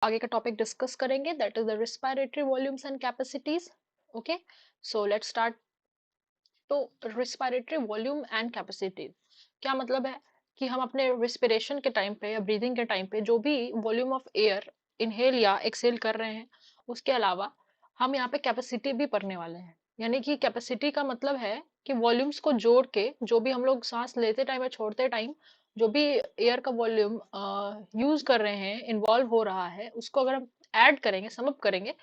आगे का topic discuss करेंगे, that is the respiratory volumes and capacities. Okay, so let's start. तो respiratory volume and capacities क्या मतलब है कि हम अपने रेस्पिरेशन के टाइम पे या ब्रीदिंग के टाइम पे जो भी वॉल्यूम ऑफ एयर इनहेल या एक्सेल कर रहे हैं, उसके अलावा हम यहाँ पे कैपेसिटी भी पढ़ने वाले हैं। यानी कि कैपेसिटी का मतलब है कि वॉल्यूम्स को जोड़ के जो भी हम लोग सांस लेते टाइम या छोड़ते टाइम जो भी एयर का वॉल्यूम यूज कर रहे हैं, इन्वॉल्व हो रहा है, उसको अगर हम ऐड करेंगे, सम अप करेंगे,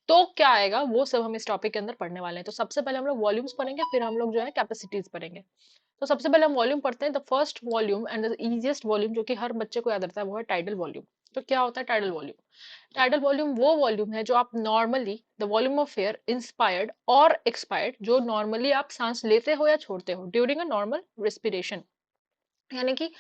तो क्या आएगा, वो सब हम इस टॉपिक के अंदर पढ़ने वाले हैं। तो सबसे पहले हम लोग वॉल्यूम्स पढ़ेंगे, फिर हम लोग जो है कैपेसिटीज पढ़ेंगे। तो सबसे पहले हम वॉल्यूम पढ़ते हैं। The first volume and the easiest volume जो कि हर बच्चे को याद रहता है, वो है टाइडल वॉल्यूम। तो क्या होता है टाइडल वॉल्यूम? टाइडल वॉल्यूम वो वॉल्यूम है जो आप normally, the volume of air inspired और एक्सपायर्ड, जो नॉर्मली आप सांस लेते हो या छोड़ते हो ड्यूरिंग अ नॉर्मल रेस्पिरेशन। यानी कि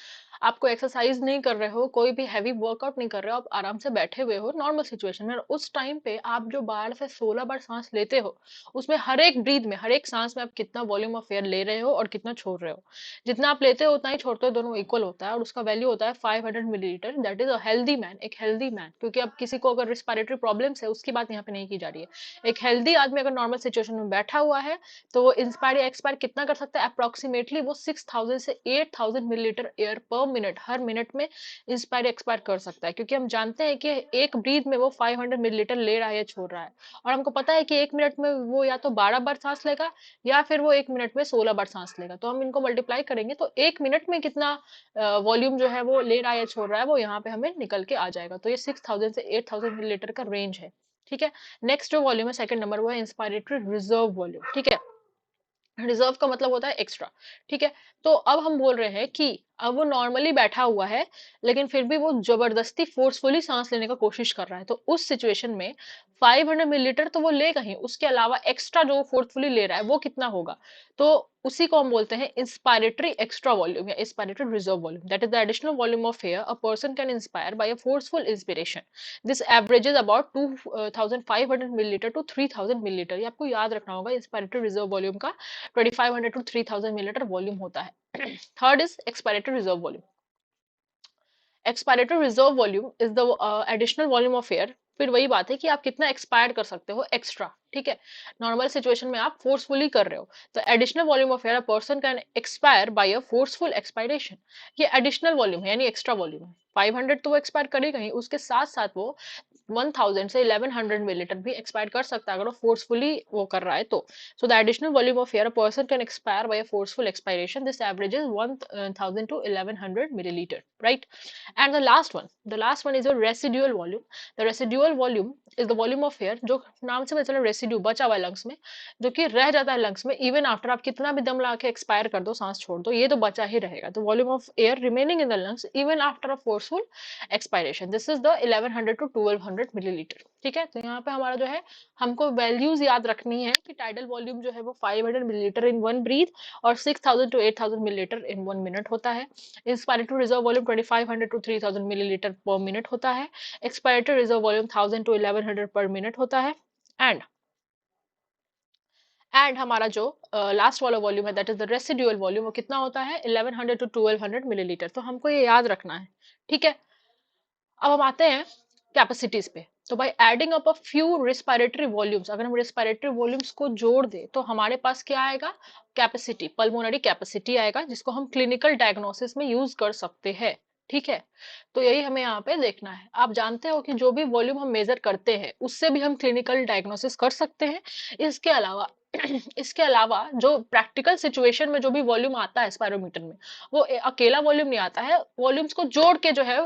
आपको एक्सरसाइज नहीं कर रहे हो, कोई भी हैवी वर्कआउट नहीं कर रहे हो, आप आराम से बैठे हुए हो नॉर्मल सिचुएशन में, और उस टाइम पे आप जो 12 से 16 बार सांस लेते हो, उसमें हर एक ब्रीथ में, हर एक सांस में आप कितना वॉल्यूम ऑफ एयर ले रहे हो और कितना छोड़ रहे हो। जितना आप लेते हो उतना ही छोड़ते हो, दोनों इक्वल होता है, और उसका वैल्यू होता है 500 millilitre. That is a healthy man, एक हेल्दी मैन। क्योंकि अब किसी को अगर रिस्पिरेटरी प्रॉब्लम्स है, उसकी बात यहाँ पे नहीं की जा रही है। एक हेल्दी आदमी अगर नॉर्मल सिचुएशन में बैठा हुआ है, तो वो इंस्पायर या एक्सपायर कितना कर सकता है? अप्रोक्सीमेटली वो 6000 से 8000 मिलीलीटर एयर पर मिनट, हर मिनट में इंस्पायर एक्सपायर कर सकता है। क्योंकि हम जानते हैं कि एक ब्रीथ में वो 500 मिलीलीटर ले रहा है या छोड़ रहा है, और हमको पता है कि एक मिनट में वो या तो 12 बार सांस लेगा, या फिर वो एक मिनट में 16 बार सांस लेगा। तो हम इनको मल्टीप्लाई करेंगे तो एक मिनट में कितना वॉल्यूम जो है वो ले रहा है या छोड़ रहा है, वो यहाँ पे हमें निकल के आ जाएगा। तो ये 6000 से 8000 मिलीलीटर का रेंज है। ठीक है। नेक्स्ट जो वॉल्यूम है, सेकंड नंबर, वो है इंस्पायरेटरी रिजर्व वॉल्यूम। ठीक है। रिजर्व का मतलब होता है एक्स्ट्रा। ठीक है। तो अब हम बोल रहे हैं कि अब वो नॉर्मली बैठा हुआ है, लेकिन फिर भी वो जबरदस्ती फोर्सफुली सांस लेने का कोशिश कर रहा है। तो उस सिचुएशन में 500 मिलीलीटर तो वो लेगा ही, उसके अलावा एक्स्ट्रा जो फोर्सफुली ले रहा है वो कितना होगा? तो उसी को हम बोलते हैं इंस्पायरेटरी एक्स्ट्रा वॉल्यूम या inspiratory reserve volume. That is the additional volume of air a person can inspire by a forceful inspiration. This averages about 2500 millilitre to 3000 millilitre. ये आपको याद रखना होगा, इंस्पायरेटरी रिजर्व वॉल्यूम का 2500 टू 3000 मिलीलीटर वॉल्यूम होता है। Third is expiratory reserve volume. Expiratory reserve volume is the additional volume of air. फिर वही बात है कि आप कितना एक्सपायर कर सकते हो एक्स्ट्रा। ठीक है। नॉर्मल सिचुएशन में आप फोर्सफुली कर रहे हो, तो additional volume of air a person can expire by a forceful expiration. ये एडिशनल वॉल्यूम है, यानी एक्स्ट्रा वॉल्यूम है। 500 तो वो एक्सपायर करेगा ही, उसके साथ साथ वो 1000 से 1100 मिलीलीटर भी एक्सपायर कर सकता है अगर वो फोर्सफुली वो कर रहा है तो। So the additional volume of air a person can expire by a forceful expiration, this averages 1000 to 1100 millilitre, right? And the last one is your residual volume. The residual volume is the volume of air जो नाम से पता चला, residue बचा हुआ है lungs में, जो कि रह जाता है लंग्स में इवन आफ्टर आप कितना भी दम लगा के एक्सपायर कर दो, सांस छोड़ दो, ये तो बचा ही रहेगा। तो volume of air remaining in the lungs even after a forceful expiration, this is the 1100 to 1200 millilitre. ठीक है। तो यहाँ पे हमारा जो है, हमको वैल्यूज याद रखनी है कि टाइडल वॉल्यूम जो है वो 500 मिलीलीटर इन वन ब्रीथ और 6000 to 8000 millilitre in one minute होता है। Inspiratory reserve volume 2500 to 3000 millilitre per minute होता है। एक्सपायरेटरी रिजर्व वॉल्यूम 1000 टू 1100 पर मिनट होता है। एंड हमारा जो लास्ट वाला वॉल्यूम है, that is the residual volume, वो कितना होता है? 1100 टू 1200 मिलीलीटर। तो हमको ये याद रखना है। ठीक है। अब हम आते हैं कैपेसिटीज पे। तो by adding up a few respiratory volumes, अगर हम रिस्पिरेटरी वॉल्यूम्स को जोड़ दे तो हमारे पास क्या आएगा? कैपेसिटी, पल्मोनरी कैपेसिटी आएगा, जिसको हम क्लिनिकल डायग्नोसिस में यूज कर सकते हैं। ठीक है। तो यही हमें यहाँ पे देखना है। आप जानते हो कि जो भी वॉल्यूम हम मेजर करते हैं, उससे भी हम क्लिनिकल डायग्नोसिस कर सकते हैं। इसके अलावा इसके अलावा जो प्रैक्टिकल सिचुएशन में जो भी वॉल्यूम आता है स्पायरोमीटर में, वो अकेला वॉल्यूम नहीं आता है, वॉल्यूम्स को जोड़ के जो है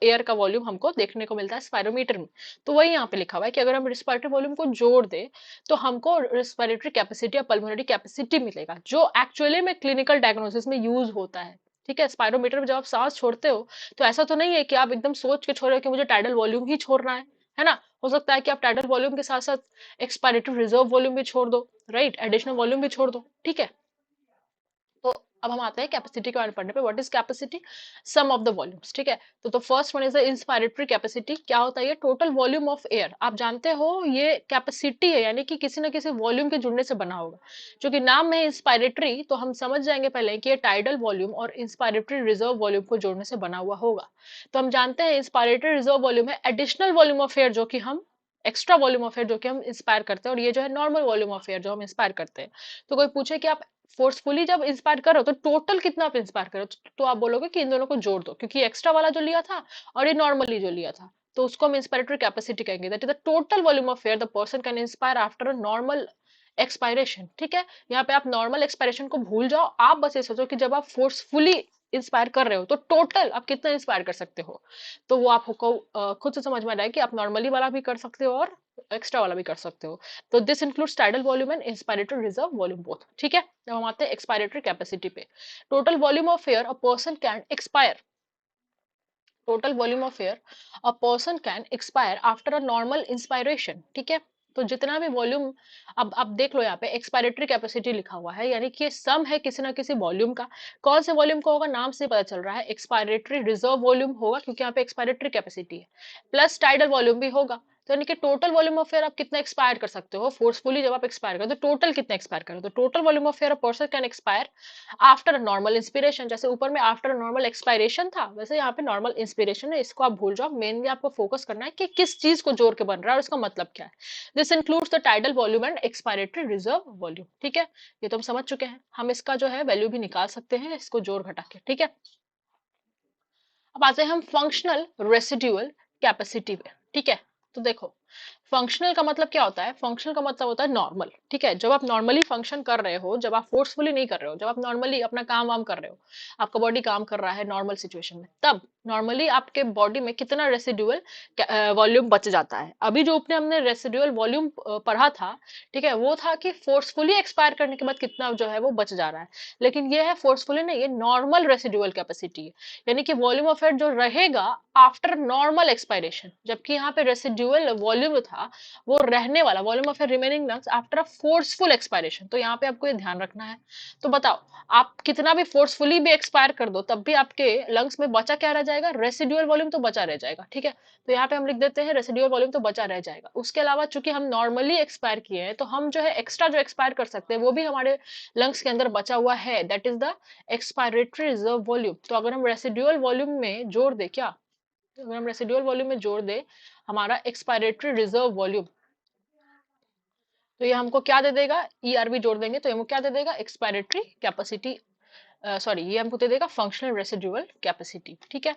एयर का वॉल्यूम हमको देखने को मिलता है स्पायरोमीटर में। तो वही यहाँ पे लिखा हुआ है कि अगर हम रिस्पिरेटरी वॉल्यूम को जोड़ दे तो हमको रिस्पिरेटरी कैपेसिटी या पल्मोनरी कैपेसिटी मिलेगा, जो एक्चुअली में क्लिनिकल डायग्नोसिस में यूज होता है। ठीक है। स्पायरोमीटर में जब आप सांस छोड़ते हो, तो ऐसा तो नहीं है कि आप एकदम सोच के छोड़ रहे हो कि मुझे टाइडल वॉल्यूम ही छोड़ना है ना? हो सकता है कि आप टाइडल वॉल्यूम के साथ साथ एक्सपायरेटरी रिजर्व वॉल्यूम भी छोड़ दो, राइट? एडिशनल वॉल्यूम भी छोड़ दो। ठीक है। तो अब हम आते हैं कैपेसिटी के बारे में पढ़ने पे। What is capacity? Sum of the volumes, ठीक है। तो first one is the inspiratory capacity. क्या होता है ये? Total volume of air. आप जानते हो ये कैपेसिटी है, यानी कि किसी ना किसी वॉल्यूम के जुड़ने से बना होगा। जो कि नाम में इंस्पायरेटरी, तो हम समझ जाएंगे पहले कि ये टाइडल वॉल्यूम और इंस्पायरेटरी रिजर्व वॉल्यूम को जोड़ने से बना हुआ होगा। तो हम जानते हैं इंस्पायरेटरी रिजर्व वॉल्यूम है एडिशनल वॉल्यूम ऑफ एयर, जो कि हम एक्स्ट्रा वॉल्यूम ऑफ एयर जो कि हम इंस्पायर करते हैं, और ये जो है नॉर्मल वॉल्यूम ऑफ एयर जो हम इंस्पायर करते हैं। तो कोई पूछे कि आप फोर्सफुली जब इंस्पायर करो तो टोटल कितना आप इंस्पायर करो, तो आप बोलोगे कि इन दोनों को जोड़ दो, क्योंकि एक्स्ट्रा वाला जो लिया था और ये नॉर्मली जो लिया था, तो उसको हम इंस्पायरेटरी कैपेसिटी कहेंगे। That is the total volume of air the person can inspire after a normal expiration, ठीक है। यहाँ पे आप नॉर्मल एक्सपायरेशन को भूल जाओ, आप बस ये सोचो कि जब आप फोर्सफुली इंस्पायर कर रहे हो तो टोटल आप कितना इंस्पायर कर सकते हो। तो वो आपको खुद से समझ में आ रहा है कि आप नॉर्मली वाला भी कर सकते हो और एक्स्ट्रा वाला भी कर सकते हो। तो this includes tidal volume and inspiratory reserve volume both, ठीक है। अब हम आते हैं एक्सपायरेटरी कैपेसिटी पे। Total volume of air a person can expire, total volume of air a person can expire after a normal inspiration, ठीक है। तो जितना भी वॉल्यूम, अब आप देख लो यहाँ पे एक्सपायरेटरी कैपेसिटी लिखा हुआ है, यानी कि सम है किसी ना किसी वॉल्यूम का। कौन से वॉल्यूम का होगा? नाम से पता चल रहा है एक्सपायरेटरी रिजर्व वॉल्यूम होगा, क्योंकि यहाँ पे एक्सपायरेटरी कैपेसिटी है, प्लस टाइडल वॉल्यूम भी होगा। तो यानी कि टोटल वॉल्यूम ऑफ एयर आप कितना एक्सपायर कर सकते हो फोर्सफुली जब आप एक्सपायर करो, तो टोटल कितना एक्सपायर करो, तो total volume of air a person can expire after normal inspiration. जैसे ऊपर में आफ्टर नॉर्मल एक्सपायरेशन था, वैसे यहाँ पे नॉर्मल इंस्पिरेशन है, इसको आप भूल जाओ। मेनली आपको फोकस करना है कि किस चीज को जोड़ के बन रहा है और इसका मतलब क्या है। This includes the tidal volume and expiratory reserve volume, ठीक है। ये तो हम समझ चुके हैं, हम इसका जो है वैल्यू भी निकाल सकते हैं इसको जोड़ घटा के, ठीक है। अब आते हैं हम फंक्शनल रेसिड्यूअल कैपेसिटी पे, ठीक है। तो देखो, फंक्शनल का मतलब क्या होता है? फंक्शनल का मतलब होता है नॉर्मल, ठीक है। जब आप नॉर्मली फंक्शन कर रहे हो, जब आप फोर्सफुली नहीं कर रहे हो, जब आप नॉर्मली अपना काम वाम कर रहे हो, आपका बॉडी काम कर रहा है नॉर्मल सिचुएशन में, तब नॉर्मली आपके बॉडी में कितना रेसिड्यूअल वॉल्यूम बच जाता है। अभी जो अपने हमने रेसिड्यूअल वॉल्यूम पढ़ा था, ठीक है, वो था कि फोर्सफुली एक्सपायर करने के बाद कितना जो है वो बच जा रहा है। लेकिन ये है फोर्सफुली नहीं, ये नॉर्मल रेसिड्यूअल कैपेसिटी है, यानी कि वॉल्यूम ऑफ एयर जो रहेगा आफ्टर नॉर्मल एक्सपायरेशन। जबकि यहाँ पे रेसिड्यूअल वॉल्यूम था वो रहने वाला, volume of air remaining lungs after a forceful expiration. तो यहाँ पे आपको ये ध्यान रखना है। तो बताओ, आप कितना भी फोर्सफुली भी एक्सपायर कर दो, तब भी आपके लंग्स में बचा क्या रह जाएगा? रेसिड्यूअल वॉल्यूम तो बचा रह जाएगा, ठीक है। तो यहाँ पे हम लिख देते हैं रेसिड्यूअल वॉल्यूम तो बचा रह जाएगा। उसके अलावा चूंकि हम नॉर्मली एक्सपायर किए हैं, तो हम जो है एक्स्ट्रा जो एक्सपायर कर सकते हैं वो भी हमारे लंग्स के अंदर बचा हुआ है, that is the expiratory reserve volume. तो अगर हम रेसिडुअल वॉल्यूम में जोड़ दे क्या, अगर हम रेसिडुअल वॉल्यूम में जोड़ दे हमारा एक्सपायरेटरी रिजर्व वॉल्यूम, तो ये हमको क्या दे देगा? ईआरवी जोड़ देंगे तो हमको क्या दे देगा? एक्सपायरेटरी कैपेसिटी, सॉरी, ये हमको दे देगा फंक्शनल रेसिडुअल कैपेसिटी, ठीक है।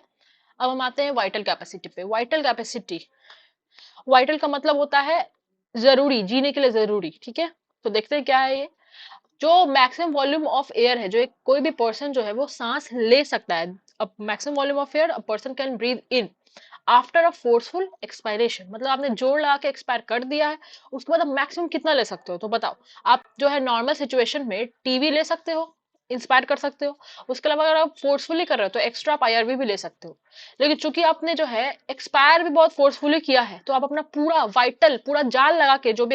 अब हम आते हैं वाइटल कैपेसिटी पे। वाइटल कैपेसिटी, वाइटल का मतलब होता है जरूरी, जीने के लिए जरूरी, ठीक है। तो देखते हैं क्या है ये। जो मैक्सिमम वॉल्यूम ऑफ एयर है, जो एक कोई भी पर्सन जो है वो सांस ले सकता है, अब maximum volume of air a person can breathe in after a forceful expiration, मतलब आपने जोर लगा के एक्सपायर कर दिया है, उसके बाद आप मैक्सिमम कितना ले सकते हो? तो बताओ, आप जो है नॉर्मल सिचुएशन में टीवी ले सकते हो, इंस्पायर कर सकते हो। उसके अलावा अगर आप फोर्सफुली कर रहे हो तो एक्स्ट्रा आप आईआरवी भी ले सकते हो। लेकिन चूंकि आपने जो है एक्सपायर भी बहुत फोर्सफुली किया है, तो आप अपना पूरा वाइटल पूरा जान लगा के जो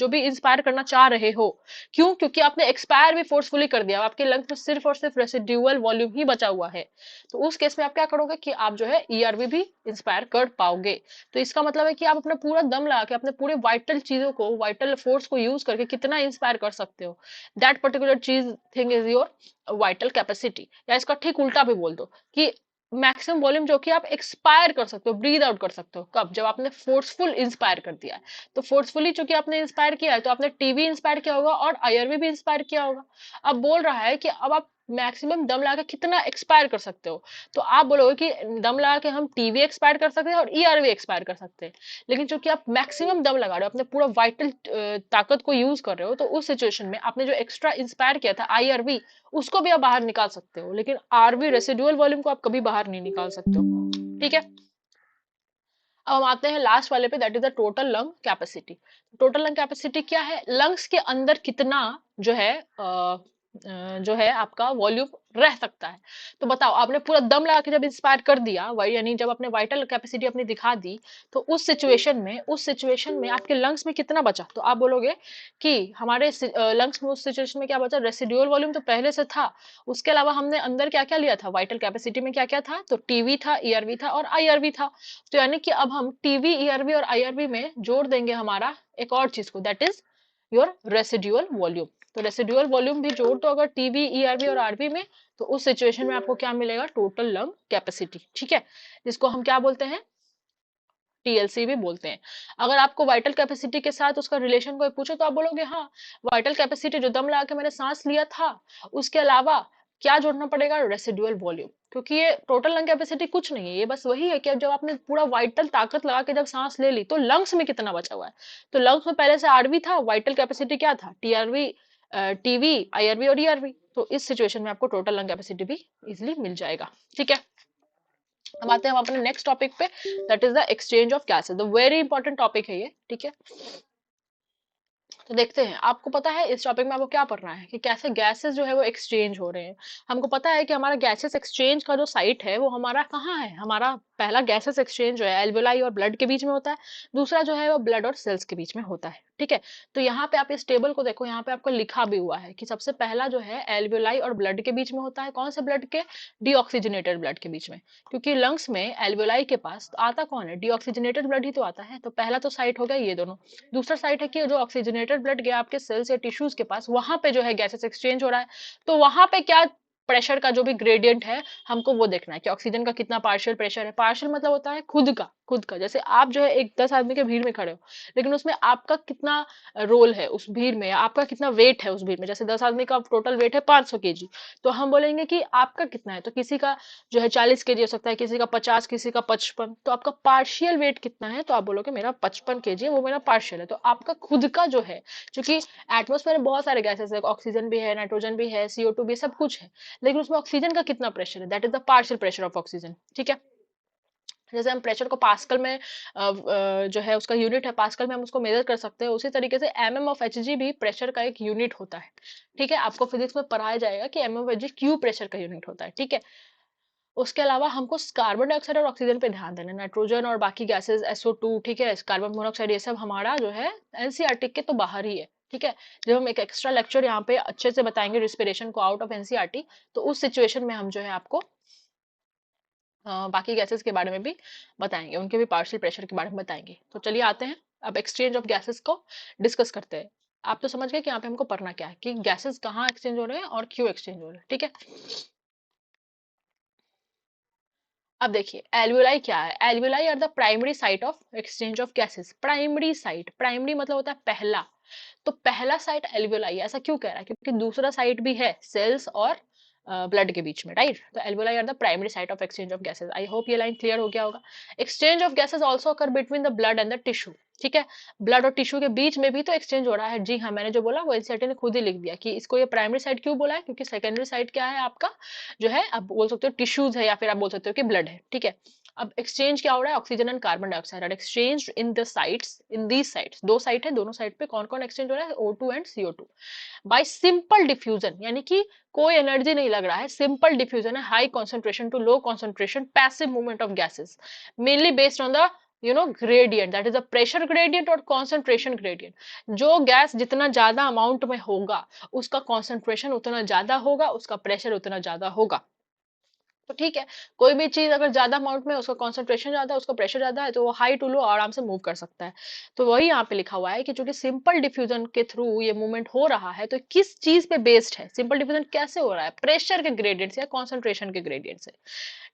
भी इंस्पायर करना चाह रहे हो, क्यों? क्योंकि आपने एक्सपायर भी फोर्सफुली कर दिया, आपके लंग्स में सिर्फ और सिर्फ रेसिड्यूअल वॉल्यूम ही बचा हुआ है। तो उस केस में आप क्या करोगे कि आप जो है ईआरवी भी इंस्पायर कर पाओगे। तो इसका मतलब है कि आप अपना पूरा दम लगा के अपने पूरे वाइटल चीजों को, वाइटल फोर्स को यूज करके कितना इंस्पायर कर सकते हो, दैट पर्टिकुलर चीज thing is your vital capacity. या इसका ठीक उल्टा भी बोल दो कि मैक्सिमम वॉल्यूम जो कि आप एक्सपायर कर सकते हो, ब्रीद आउट कर सकते हो, कब? जब आपने फोर्सफुल इंस्पायर कर दिया है। तो फोर्सफुली चूंकि आपने इंस्पायर किया है, तो आपने टीवी इंस्पायर किया होगा और आईआरवी भी इंस्पायर किया होगा। अब बोल रहा है कि अब आप मैक्सिमम दम लगा के कितना एक्सपायर कर सकते हो, तो आप बोलोगे कि दम लगा के हम टीवी एक्सपायर कर सकते हैं और ईआरवी एक्सपायर कर सकते हैं। लेकिन चूंकि आप मैक्सिमम दम लगा रहे हो, अपने पूरा वाइटल ताकत को यूज कर रहे हो, तो उस सिचुएशन में आपने जो एक्स्ट्रा इंस्पायर किया था आईआरवी, उसको भी आप बाहर निकाल सकते हो, लेकिन आरवी रेसिडुअल वॉल्यूम को आप कभी बाहर नहीं निकाल सकते हो, ठीक है। अब हम आते हैं लास्ट वाले पे, that is the total lung capacity. Total lung capacity क्या है? लंग्स के अंदर कितना जो है जो है आपका वॉल्यूम रह सकता है। तो बताओ, आपने पूरा दम लगा के जब इंस्पायर कर दिया वही, यानी जब अपने वाइटल कैपेसिटी अपनी दिखा दी, तो उस सिचुएशन में आपके लंग्स में कितना बचा? तो आप बोलोगे कि हमारे लंग्स में उस सिचुएशन में क्या बचा? रेसिडुअल वॉल्यूम तो पहले से था, उसके अलावा हमने अंदर क्या क्या लिया था? वाइटल कैपेसिटी में क्या क्या था? तो टीवी था, ईआरवी था और आईआरवी था। तो यानी कि अब हम टीवी, ईआरवी और आईआरवी में जोड़ देंगे हमारा एक और चीज को, that is your residual volume. तो रेसिडुअल वॉल्यूम भी जोड़ दो अगर टीवी, ईआरवी और आरवी में, तो उस सिचुएशन में आपको क्या मिलेगा? Total lung capacity. ठीक है, जिसको हम क्या बोलते हैं? टीएलसी भी बोलते हैं। अगर आपको वाइटल कैपेसिटी के साथ उसका रिलेशन कोई पूछे तो आप बोलोगे हाँ, वाइटल कैपेसिटी जो दम लगा के मैंने सांस लिया था, उसके अलावा क्या जोड़ना पड़ेगा? Residual volume. क्योंकि ये टोटल लंग कैपेसिटी कुछ नहीं है, ये बस वही है कि अब जब आपने पूरा वाइटल ताकत लगा के जब सांस ले ली तो लंग्स में कितना बचा हुआ है? तो लंग्स में पहले से आरवी था, वाइटल कैपेसिटी क्या था? टीआरवी, टीवी, आईआरवी और ईआरवी। तो इस सिचुएशन में आपको टोटल लंग कैपेसिटी भी इजिली मिल जाएगा। ठीक है, अब आते हैं हम अपने नेक्स्ट टॉपिक पे, that is the exchange of gases. The very important topic है ये। ठीक है, तो देखते हैं, आपको पता है इस टॉपिक में आपको क्या पढ़ना है कि कैसे गैसेस जो है वो एक्सचेंज हो रहे हैं। हमको पता है कि हमारा गैसेस एक्सचेंज का जो साइट है वो हमारा कहाँ है? हमारा पहला गैसेस एक्सचेंज जो है एल्वियोलाई और ब्लड के बीच में होता है, दूसरा जो है वो ब्लड और सेल्स के बीच में होता है। ठीक है, तो यहाँ पे आप इस टेबल को देखो, यहाँ पे आपको लिखा भी हुआ है कि सबसे पहला जो है एल्वियोलाई और ब्लड के बीच में होता है। कौन से ब्लड के? डीऑक्सीजनेटेड ब्लड के बीच में। क्योंकि लंग्स में एल्वियोलाई के पास तो आता कौन है? डीऑक्सीजनेटेड ब्लड ही तो आता है। तो पहला तो साइट हो गया ये दोनों। दूसरा साइट है कि जो ऑक्सीजनेटेड ब्लड गया आपके सेल्स या टिश्यूज के पास, वहां पे जो है गैसेस एक्सचेंज हो रहा है। तो वहां पे क्या प्रेशर का जो भी ग्रेडियंट है हमको वो देखना है कि ऑक्सीजन का कितना पार्शियल प्रेशर है। पार्शियल मतलब होता है खुद का। जैसे आप जो है एक 10 आदमी के भीड़ में खड़े हो, लेकिन उसमें आपका कितना रोल है उस भीड़ में, आपका कितना वेट है उस भीड़ में। जैसे 10 आदमी का टोटल वेट है 500 केजी, तो हम बोलेंगे कि आपका कितना है। तो किसी का जो है 40 केजी हो सकता है, किसी का 50, किसी का 55। तो आपका पार्शियल वेट कितना है? तो आप बोलोगे मेरा 55 केजी है, वो मेरा पार्शियल है। तो आपका खुद का जो है, क्योंकि एटमोस्फेयर में बहुत सारे गैसेस है, ऑक्सीजन भी है, नाइट्रोजन भी है, CO2 भी, सब कुछ है, लेकिन उसमें ऑक्सीजन का कितना प्रेशर है? That is the partial pressure of oxygen. ठीक है, जैसे हम प्रेशर को पास्कल में जो है उसका यूनिट है पास्कल में, हम उसको मेजर कर सकते हैं, उसी तरीके से MM of Hg भी प्रेशर का एक यूनिट होता है। ठीक है, आपको फिजिक्स में पढ़ाया जाएगा कि MM of Hg Q pressure का यूनिट होता है। ठीक है, उसके अलावा हमको कार्बन डाइऑक्साइड और ऑक्सीजन पे ध्यान देना, नाइट्रोजन और बाकी गैसेस SO2, ठीक है, कार्बन मोनोऑक्साइड, ये सब हमारा जो है एनसीईआरटी के तो बाहर ही है। ठीक है, जब हम एक एक्स्ट्रा लेक्चर यहाँ पे अच्छे से बताएंगे रिस्पिरेशन को आउट ऑफ एनसीईआरटी, तो उस सिचुएशन में हम जो है आपको बाकी गैसेस के बारे में भी बताएंगे, उनके भी पार्शियल प्रेशर के बारे में बताएंगे। तो चलिए आते हैं अब एक्सचेंज ऑफ गैसेस को डिस्कस करते हैं। आप तो समझ गए कि यहाँ पे हमको पढ़ना क्या है, कि गैसेस कहाँ एक्सचेंज हो रहे हैं और क्यों एक्सचेंज हो रहे हैं। ठीक है, अब देखिए एल्वियोलाई क्या है? Alveoli are the primary site of exchange of gases. Primary site, primary मतलब होता है पहला। तो पहला साइट एल्वियोलाई है। ऐसा क्यों कह रहा है? क्योंकि दूसरा साइट भी है सेल्स और ब्लड के बीच में, राइट? तो alveoli are the primary site of exchange of gases. I hope ये लाइन क्लियर हो गया होगा। Exchange of gases also occur between the blood and the tissue. ठीक है, ब्लड और टिश्यू के बीच में भी तो एक्सचेंज हो रहा है। जी हाँ, मैंने जो बोला वो एनसीईआरटी ने खुद ही लिख दिया कि इसको ये प्राइमरी साइट क्यों बोला है, क्योंकि सेकेंडरी साइट क्या है आपका जो है, आप बोल सकते हो टिश्यूज है या फिर आप बोल सकते हो कि ब्लड है। ठीक है, अब एक्सचेंज क्या हो रहा है? Oxygen and carbon dioxide are exchange in the sites, in these sites. दो साइट है, दोनों साइड पे कौन कौन एक्सचेंज हो रहा है? O2 and CO2 bye simple diffusion, यानी कि कोई एनर्जी नहीं लग रहा है, सिंपल डिफ्यूजन है, high concentration to low concentration, passive movement of gases, mainly based on the gradient, that is the pressure gradient और कॉन्सेंट्रेशन ग्रेडियंट। जो गैस जितना ज्यादा अमाउंट में होगा उसका कॉन्सेंट्रेशन उतना ज्यादा होगा, उसका प्रेशर उतना ज्यादा होगा। तो ठीक है, कोई भी चीज अगर ज्यादा अमाउंट में, उसका कॉन्सेंट्रेशन ज्यादा है, उसका प्रेशर ज्यादा है, तो वो हाई टू लो आराम से मूव कर सकता है। तो वही यहाँ पे लिखा हुआ है कि चूंकि सिंपल डिफ्यूजन के थ्रू ये मूवमेंट हो रहा है, तो किस चीज पे बेस्ड है? सिंपल डिफ्यूजन कैसे हो रहा है? प्रेशर के ग्रेडियंट या कॉन्सेंट्रेशन के ग्रेडियंट से।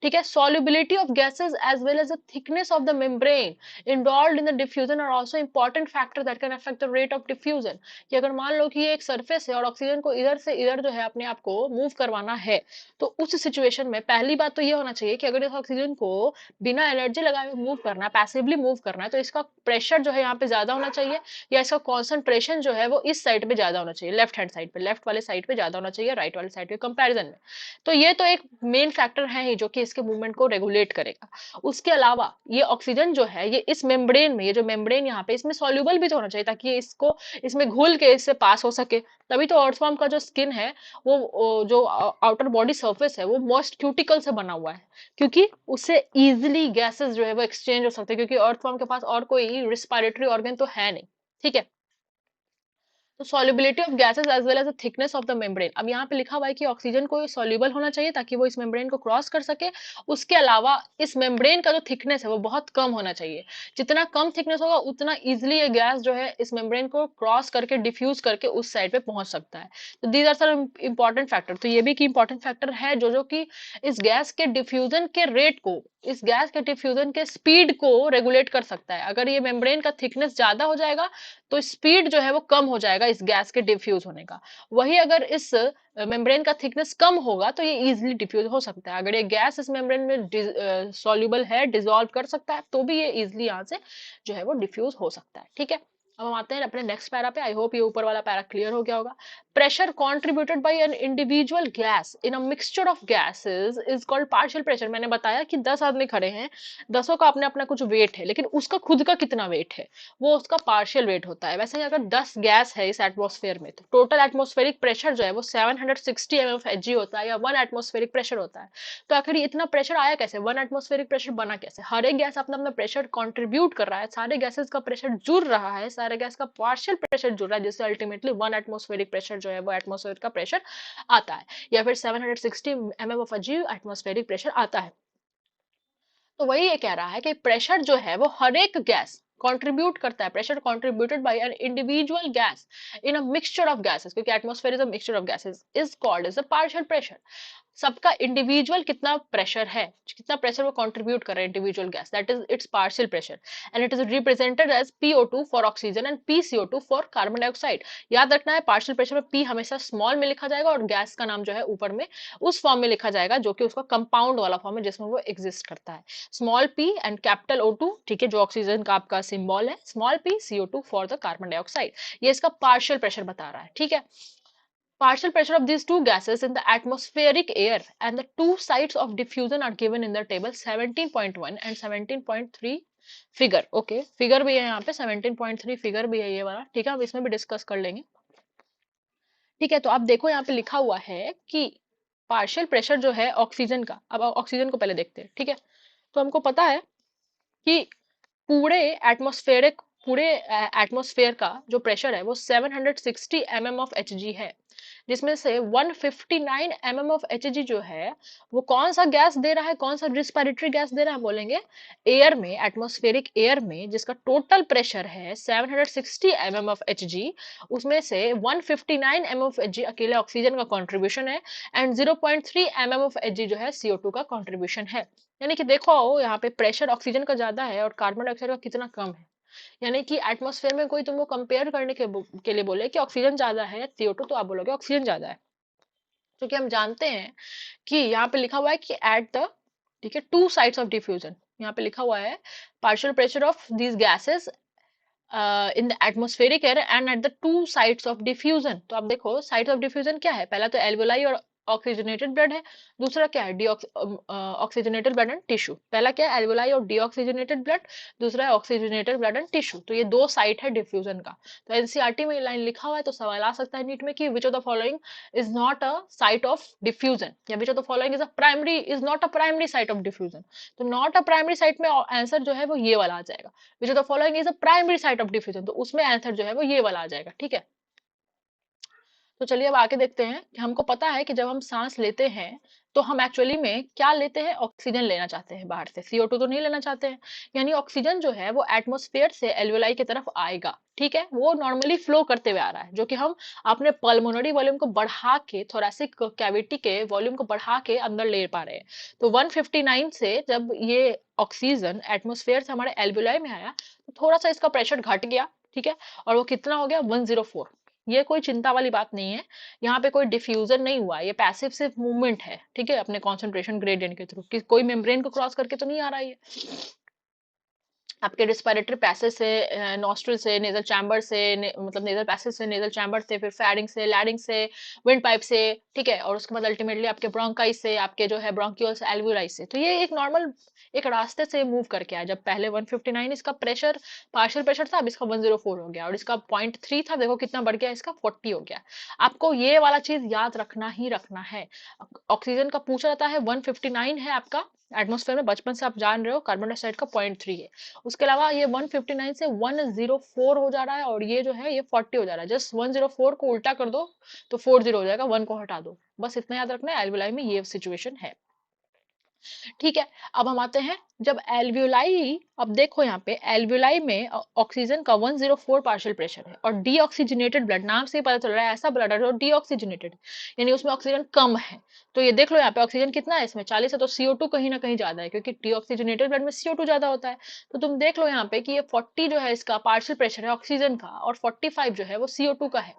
ठीक है, solubility of gases as well as the thickness of the membrane involved in the diffusion are also important factor that can affect the rate of diffusion। कि अगर मान लो कि ये एक सरफेस है और ऑक्सीजन को इधर से इधर जो है अपने आप को मूव करवाना है, तो उस सिचुएशन में पहली बात तो ये होना चाहिए कि अगर इस ऑक्सीजन को बिना एनर्जी लगाए मूव करना है, पैसिवली मूव करना है, तो इसका प्रेशर जो है यहाँ पे ज्यादा होना चाहिए, या इसका कॉन्सेंट्रेशन जो है वो इस साइड पे ज्यादा होना चाहिए, लेफ्ट हैंड साइड पे, लेफ्ट वाले साइड पे ज्यादा होना चाहिए राइट वाले साइड के कंपेरिजन में। तो ये तो एक मेन फैक्टर है ही जो कि इसके मूवमेंट को रेगुलेट करेगा। उसके अलावा ये ऑक्सीजन जो है ये इस मेम्ब्रेन में, ये जो मेम्ब्रेन यहाँ पे इसमें सॉल्युबल भी तो होना चाहिए ताकि ये इसको इसमें घुल के इससे पास हो सके। तभी तो अर्थवर्म का जो स्किन है वो जो आउटर बॉडी सरफेस है वो मॉइस्ट क्यूटिकल से बना हुआ है, क्योंकि उससे इजिली गैसेस जो है वो एक्सचेंज हो सकते हैं, क्योंकि अर्थवर्म के पास और कोई रिस्पिरेटरी ऑर्गन तो है नहीं। ठीक है, तो solubility of gases as well as the thickness of the membrane. अब यहाँ पे लिखा हुआ है कि ऑक्सीजन को सॉल्युबल होना चाहिए ताकि वो इस मेम्ब्रेन को क्रॉस कर सके। उसके अलावा इस मेम्ब्रेन का जो थिकनेस है वो बहुत कम होना चाहिए। जितना कम थिकनेस होगा उतना इजिली ये गैस जो है इस मेम्ब्रेन को क्रॉस करके डिफ्यूज करके उस साइड पे पहुंच सकता है। तो these are some important factor. तो ये भी कि इंपॉर्टेंट फैक्टर है जो कि इस गैस के डिफ्यूजन के रेट को, इस गैस के डिफ्यूजन के स्पीड को रेगुलेट कर सकता है। अगर ये मेम्ब्रेन का थिकनेस ज्यादा हो जाएगा तो स्पीड जो है वो कम हो जाएगा इस गैस के डिफ्यूज होने का। वही अगर इस मेम्ब्रेन का थिकनेस कम होगा तो ये इजीली डिफ्यूज हो सकता है। अगर ये गैस इस मेम्ब्रेन में सॉल्युबल है, डिसॉल्व कर सकता है, तो भी ये इजीली यहाँ से जो है वो डिफ्यूज हो सकता है। ठीक है, अब हम आते हैं अपने नेक्स्ट पैरा पे। आई होप ये ऊपर वाला पैरा क्लियर हो गया होगा। Pressure contributed by N individual gas in a mixture of gases is called partial pressure. मैंने बताया कि 10 आदमी खड़े हैं, 10 का अपने अपना कुछ वेट है, लेकिन उसका खुद का कितना वेट है वो उसका पार्शियल वेट होता है। वैसे ही अगर 10 गैस है इस एटमॉस्फेयर में तो टोटल एटमॉस्फेरिक प्रेशर जो है वो 760 mmHg होता है या 1 एटमॉस्फेरिक प्रेशर होता है। तो आखिर इतना प्रेशर आया कैसे, 1 एटमॉस्फेरिक प्रेशर बना कैसे? हर एक गैस अपना अपना प्रेशर कंट्रीब्यूट कर रहा है, सारे गैसेस का प्रेशर जुड़ रहा है, सारे गैस का पार्शियल प्रेशर जुड़ रहा है, जिससे अल्टीमेटली 1 एटमॉस्फेरिक प्रेशर जो है वो एटमॉस्फेयर का प्रेशर आता है, या फिर 760 mmHg एटमॉस्फेरिक प्रेशर आता है। तो वही ये कह रहा है कि प्रेशर जो है वो हर एक गैस कंट्रीब्यूट करता है। Pressure contributed by an individual gas in a mixture of gases, क्योंकि atmosphere is a mixture of gases, is called as a partial pressure. सबका इंडिविजुअल कितना प्रेशर है, कितना प्रेशर वो कंट्रीब्यूट कर रहे हैं individual gas, that is its partial pressure, and it is represented as PO2 for oxygen and PCO2 for carbon dioxide. याद रखना है पार्शियल प्रेशर में P हमेशा स्मॉल में लिखा जाएगा और गैस का नाम जो है ऊपर में उस फॉर्म में लिखा जाएगा जो कि उसका कंपाउंड वाला फॉर्म है जिसमें वो एग्जिस्ट करता है। Small p and capital O2, ठीक है, जो ऑक्सीजन का आपका सिंबल है, small p CO2 for the carbon dioxide. ये इसका पार्शियल प्रेशर बता रहा है। ठीक है, partial pressure of these two gases in the atmospheric air and the two sites of diffusion are given in the table 17.1 and 17.3 figure. Okay, figure भी है यहाँ पे, 17.3 फिगर भी है ये वाला। ठीक है, हम इसमें भी डिस्कस कर लेंगे। ठीक है, तो आप देखो यहाँ पे लिखा हुआ है कि पार्शियल प्रेशर जो है ऑक्सीजन का, अब ऑक्सीजन को पहले देखते हैं। ठीक है, तो हमको पता है कि पूरे एटमॉस्फेरिक पूरे एटमॉस्फेयर का जो प्रेशर है वो 760 mm ऑफ Hg है, जिसमें से 159 mm ऑफ Hg जो है वो कौन सा गैस दे रहा है, कौन सा रिस्पिरेटरी गैस दे रहा है, बोलेंगे एयर में, एटमॉस्फेरिक एयर में जिसका टोटल प्रेशर है 760 mm ऑफ Hg, उसमें से 159 mm ऑफ Hg अकेले ऑक्सीजन का कंट्रीब्यूशन है एंड 0.3 mm ऑफ Hg जो है CO2 का कंट्रीब्यूशन है। यानी कि देखो यहाँ पे प्रेशर ऑक्सीजन का ज्यादा है और कार्बन डाइऑक्साइड का कितना कम है। यानी कि एटमॉस्फेयर में कोई तुमको कंपेयर करने के लिए बोले कि ऑक्सीजन ज्यादा है या CO2, तो आप बोलोगे ऑक्सीजन ज्यादा है, क्योंकि हम जानते हैं कि यहाँ पे लिखा हुआ है कि एट द, ठीक है, टू साइड्स ऑफ डिफ्यूजन, यहाँ पे लिखा हुआ है partial pressure of these gases in the atmospheric air and at the two sides of diffusion. तो आप देखो साइड्स ऑफ डिफ्यूजन क्या है, पहला तो एल्वेलाई और ऑक्सीजनेटेड ब्लड है, दूसरा क्या है ऑक्सीजनेटेड ब्लड एंड टिश्यू। पहला क्या है एल्वेलाई और डीऑक्सीजनेटेड ब्लड, दूसरा है ऑक्सीजनेटेड ब्लड एंड टिश्यू। तो ये दो साइट है डिफ्यूजन का। तो एनसीईआरटी में लाइन लिखा हुआ है तो सवाल आ सकता है नीट में कि which of the following is not a site of diffusion, या which of the following is not a primary site of diffusion. तो नॉट अ प्राइमरी साइट में आंसर जो है वो ये वाला आ जाएगा, which of the following is a primary site of diffusion, तो उसमें आंसर जो है वो ये वाला आ जाएगा। ठीक है, तो चलिए अब आगे देखते हैं कि हमको पता है कि जब हम सांस लेते हैं तो हम एक्चुअली में क्या लेते हैं, ऑक्सीजन लेना चाहते हैं बाहर से, CO2 तो नहीं लेना चाहते हैं। यानी ऑक्सीजन जो है वो एटमॉस्फेयर से एल्वेलाई की तरफ आएगा। ठीक है, वो नॉर्मली फ्लो करते हुए आ रहा है, जो कि हम अपने पल्मोनरी वॉल्यूम को बढ़ा के, थोरेसिक कैविटी के वॉल्यूम को बढ़ा के अंदर ले पा रहे हैं। तो 159 से जब ये ऑक्सीजन एटमॉस्फेयर से हमारे एल्वेलाई में आया तो थोड़ा सा इसका प्रेशर घट गया। ठीक है, और वो कितना हो गया, 104। ये कोई चिंता वाली बात नहीं है, यहाँ पे कोई डिफ्यूजन नहीं हुआ, ये पैसिव सिर्फ मूवमेंट है। ठीक है, अपने कॉन्सेंट्रेशन ग्रेडियंट के थ्रू, कि कोई मेम्ब्रेन को क्रॉस करके तो नहीं आ रहा है। आपके रिस्पिरेटरी पैसेज से, नॉस्ट्रल से, नेजल चैम्बर से, मतलब नेजल पैसेज से, नेजल चैम्बर से, फिर फेरिंग से, लैरिंग से, विंड पाइप से, ठीक है, और उसके बाद अल्टीमेटली आपके ब्रोंकाई से, आपके जो है ब्रोंक्यूल्स एल्वुलाई से। तो ये एक नॉर्मल एक रास्ते से मूव करके आया। जब पहले 159 इसका प्रेशर, पार्शियल प्रेशर था, अब इसका 104 हो गया, और इसका 0.3 था, देखो कितना बढ़ गया, इसका 40 हो गया। आपको ये वाला चीज याद रखना ही रखना है। ऑक्सीजन का पूछा जाता है, 159 है आपका एटमोस्फेयर में, बचपन से आप जान रहे हो, कार्बन डाइऑक्साइड का 0.3 है। उसके अलावा ये 159 से 104 हो जा रहा है, और ये जो है ये 40 हो जा रहा है। जस्ट 104 को उल्टा कर दो तो 40 हो जाएगा, 1 को हटा दो, बस इतना याद रखना है। एल्वुलाई में ये सिचुएशन है, ठीक है। अब हम आते हैं जब एल्वुलाई, अब देखो यहाँ पे एल्वुलाई में ऑक्सीजन का 104 पार्शियल प्रेशर है, और डीऑक्सीजनेटेड ब्लड, नाम से ही पता चल रहा है ऐसा ब्लड है जो डीऑक्सीजनेटेड, यानी उसमें ऑक्सीजन कम है। तो ये देख लो यहाँ पे ऑक्सीजन कितना है इसमें, 40 है, तो CO2 कहीं ना कहीं ज्यादा है, क्योंकि डीऑक्सीजनेटेड ब्लड में CO2 ज्यादा होता है। तो तुम देख लो यहाँ पे कि ये 40 जो है इसका पार्शियल प्रेशर है ऑक्सीजन का, और 45 जो है वो CO2 का है।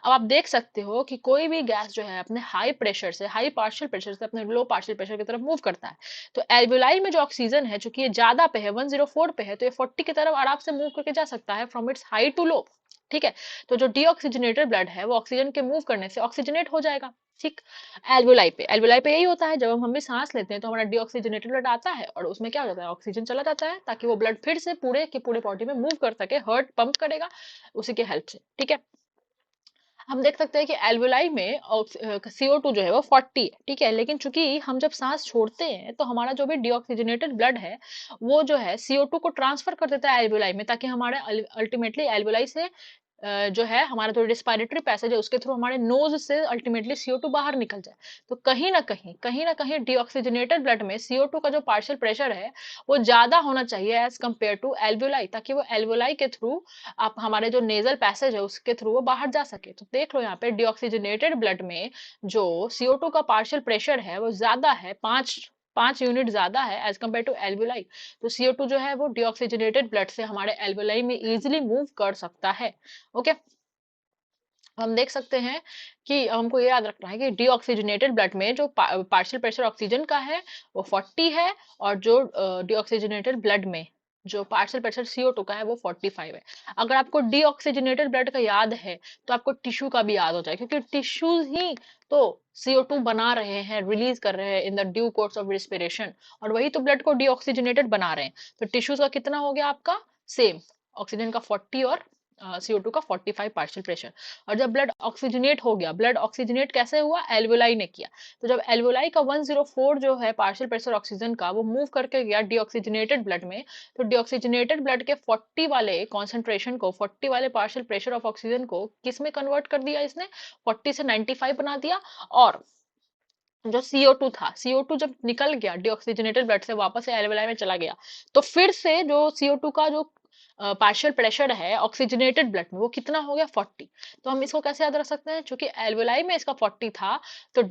अब आप देख सकते हो कि कोई भी गैस जो है अपने हाई प्रेशर से, हाई पार्शियल प्रेशर से अपने लो पार्शियल प्रेशर की तरफ मूव करता है। तो एल्वुलाई में जो ऑक्सीजन है, चूंकि ये ज्यादा पे है, 104 पे है, तो ये 40 की तरफ आराम से मूव करके जा सकता है from its high to low, ठीक है। तो जो डीऑक्सीजनेटेड ब्लड है वो ऑक्सीजन के मूव करने से ऑक्सीजनेट हो जाएगा, ठीक। एल्वुलाई पे यही होता है, जब हम भी सांस लेते हैं तो हमारा डीऑक्सीजनेटेड ब्लड आता है, और उसमें क्या हो जाता है, ऑक्सीजन चला जाता है, ताकि वो ब्लड फिर से पूरे के पूरे बॉडी में मूव कर सके, हार्ट पंप करेगा उसी के हेल्प से, ठीक है। हम देख सकते हैं कि एल्वुलाई में CO2 जो है वो 40 है, ठीक है, लेकिन चूंकि हम जब सांस छोड़ते हैं तो हमारा जो भी डीऑक्सीजनेटेड ब्लड है वो जो है CO2 को ट्रांसफर कर देता है एल्वुलाई में, ताकि हमारे अल्टीमेटली एल्वुलाई से जो है हमारा जो रिस्पिरेटरी पैसेज है उसके थ्रू हमारे नोज से अल्टीमेटली CO2 बाहर निकल जाए। तो कहीं ना कहीं डीऑक्सीजनेटेड ब्लड में CO2 का जो पार्शियल प्रेशर है वो ज्यादा होना चाहिए एज कंपेयर टू एल्वुलाई, ताकि वो एल्वुलाई के थ्रू आप हमारे जो नेजल पैसेज है उसके थ्रू वो बाहर जा सके। तो देख लो यहाँ पे डीऑक्सीजनेटेड ब्लड में जो CO2 का पार्शियल प्रेशर है वो ज्यादा है, 5 यूनिट ज्यादा है एज कम्पेयर टू एल्वुलाई। तो CO2 जो है वो डीऑक्सीजनेटेड ब्लड से हमारे एल्वुलाई में इजिली मूव कर सकता है, ओके। हम देख सकते हैं कि हमको ये याद रखना है कि डीऑक्सीजनेटेड ब्लड में जो पार्शियल प्रेशर ऑक्सीजन का है वो 40 है, और जो डीऑक्सीजनेटेड ब्लड में जो पार्शियल प्रेशर CO2 का है वो 45 है। अगर आपको डीऑक्सीजनेटेड ब्लड का याद है तो आपको टिश्यू का भी याद हो जाए, क्योंकि टिश्यूज ही तो CO2 बना रहे हैं, रिलीज कर रहे हैं in the due course of respiration, और वही तो ब्लड को डीऑक्सीजनेटेड बना रहे हैं। तो टिश्यूज का कितना हो गया आपका, सेम, ऑक्सीजन का 40 और CO2 का 45 पार्शियल प्रेशर। और जब ब्लड ऑक्सीजनेट हो गया, ब्लड ऑक्सीजनेट कैसे हुआ, एल्वुलाई ने किया। तो जब एल्वुलाई का 104 जो है पार्शियल प्रेशर ऑक्सीजन का वो मूव करके गया डीऑक्सीजनेटेड ब्लड में, तो डीऑक्सीजनेटेड ब्लड के 40 वाले कॉन्सेंट्रेशन को, 40 वाले पार्शियल प्रेशर ऑफ ऑक्सीजन को किस में कन्वर्ट कर दिया इसने, 40 से 95 बना दिया। और जो CO2 था, CO2 जब निकल गया डीऑक्सीजनेटेड ब्लड से वापस से एल्वुलाई में चला गया, तो फिर से जो CO2 का जो पार्शियल प्रेशर है ऑक्सीजनेटेड ब्लड में वो कितना हो गया, 40। तो हम इसको कैसे याद रख सकते हैं, क्योंकि एल्वुलाई में इसका 40 था, तो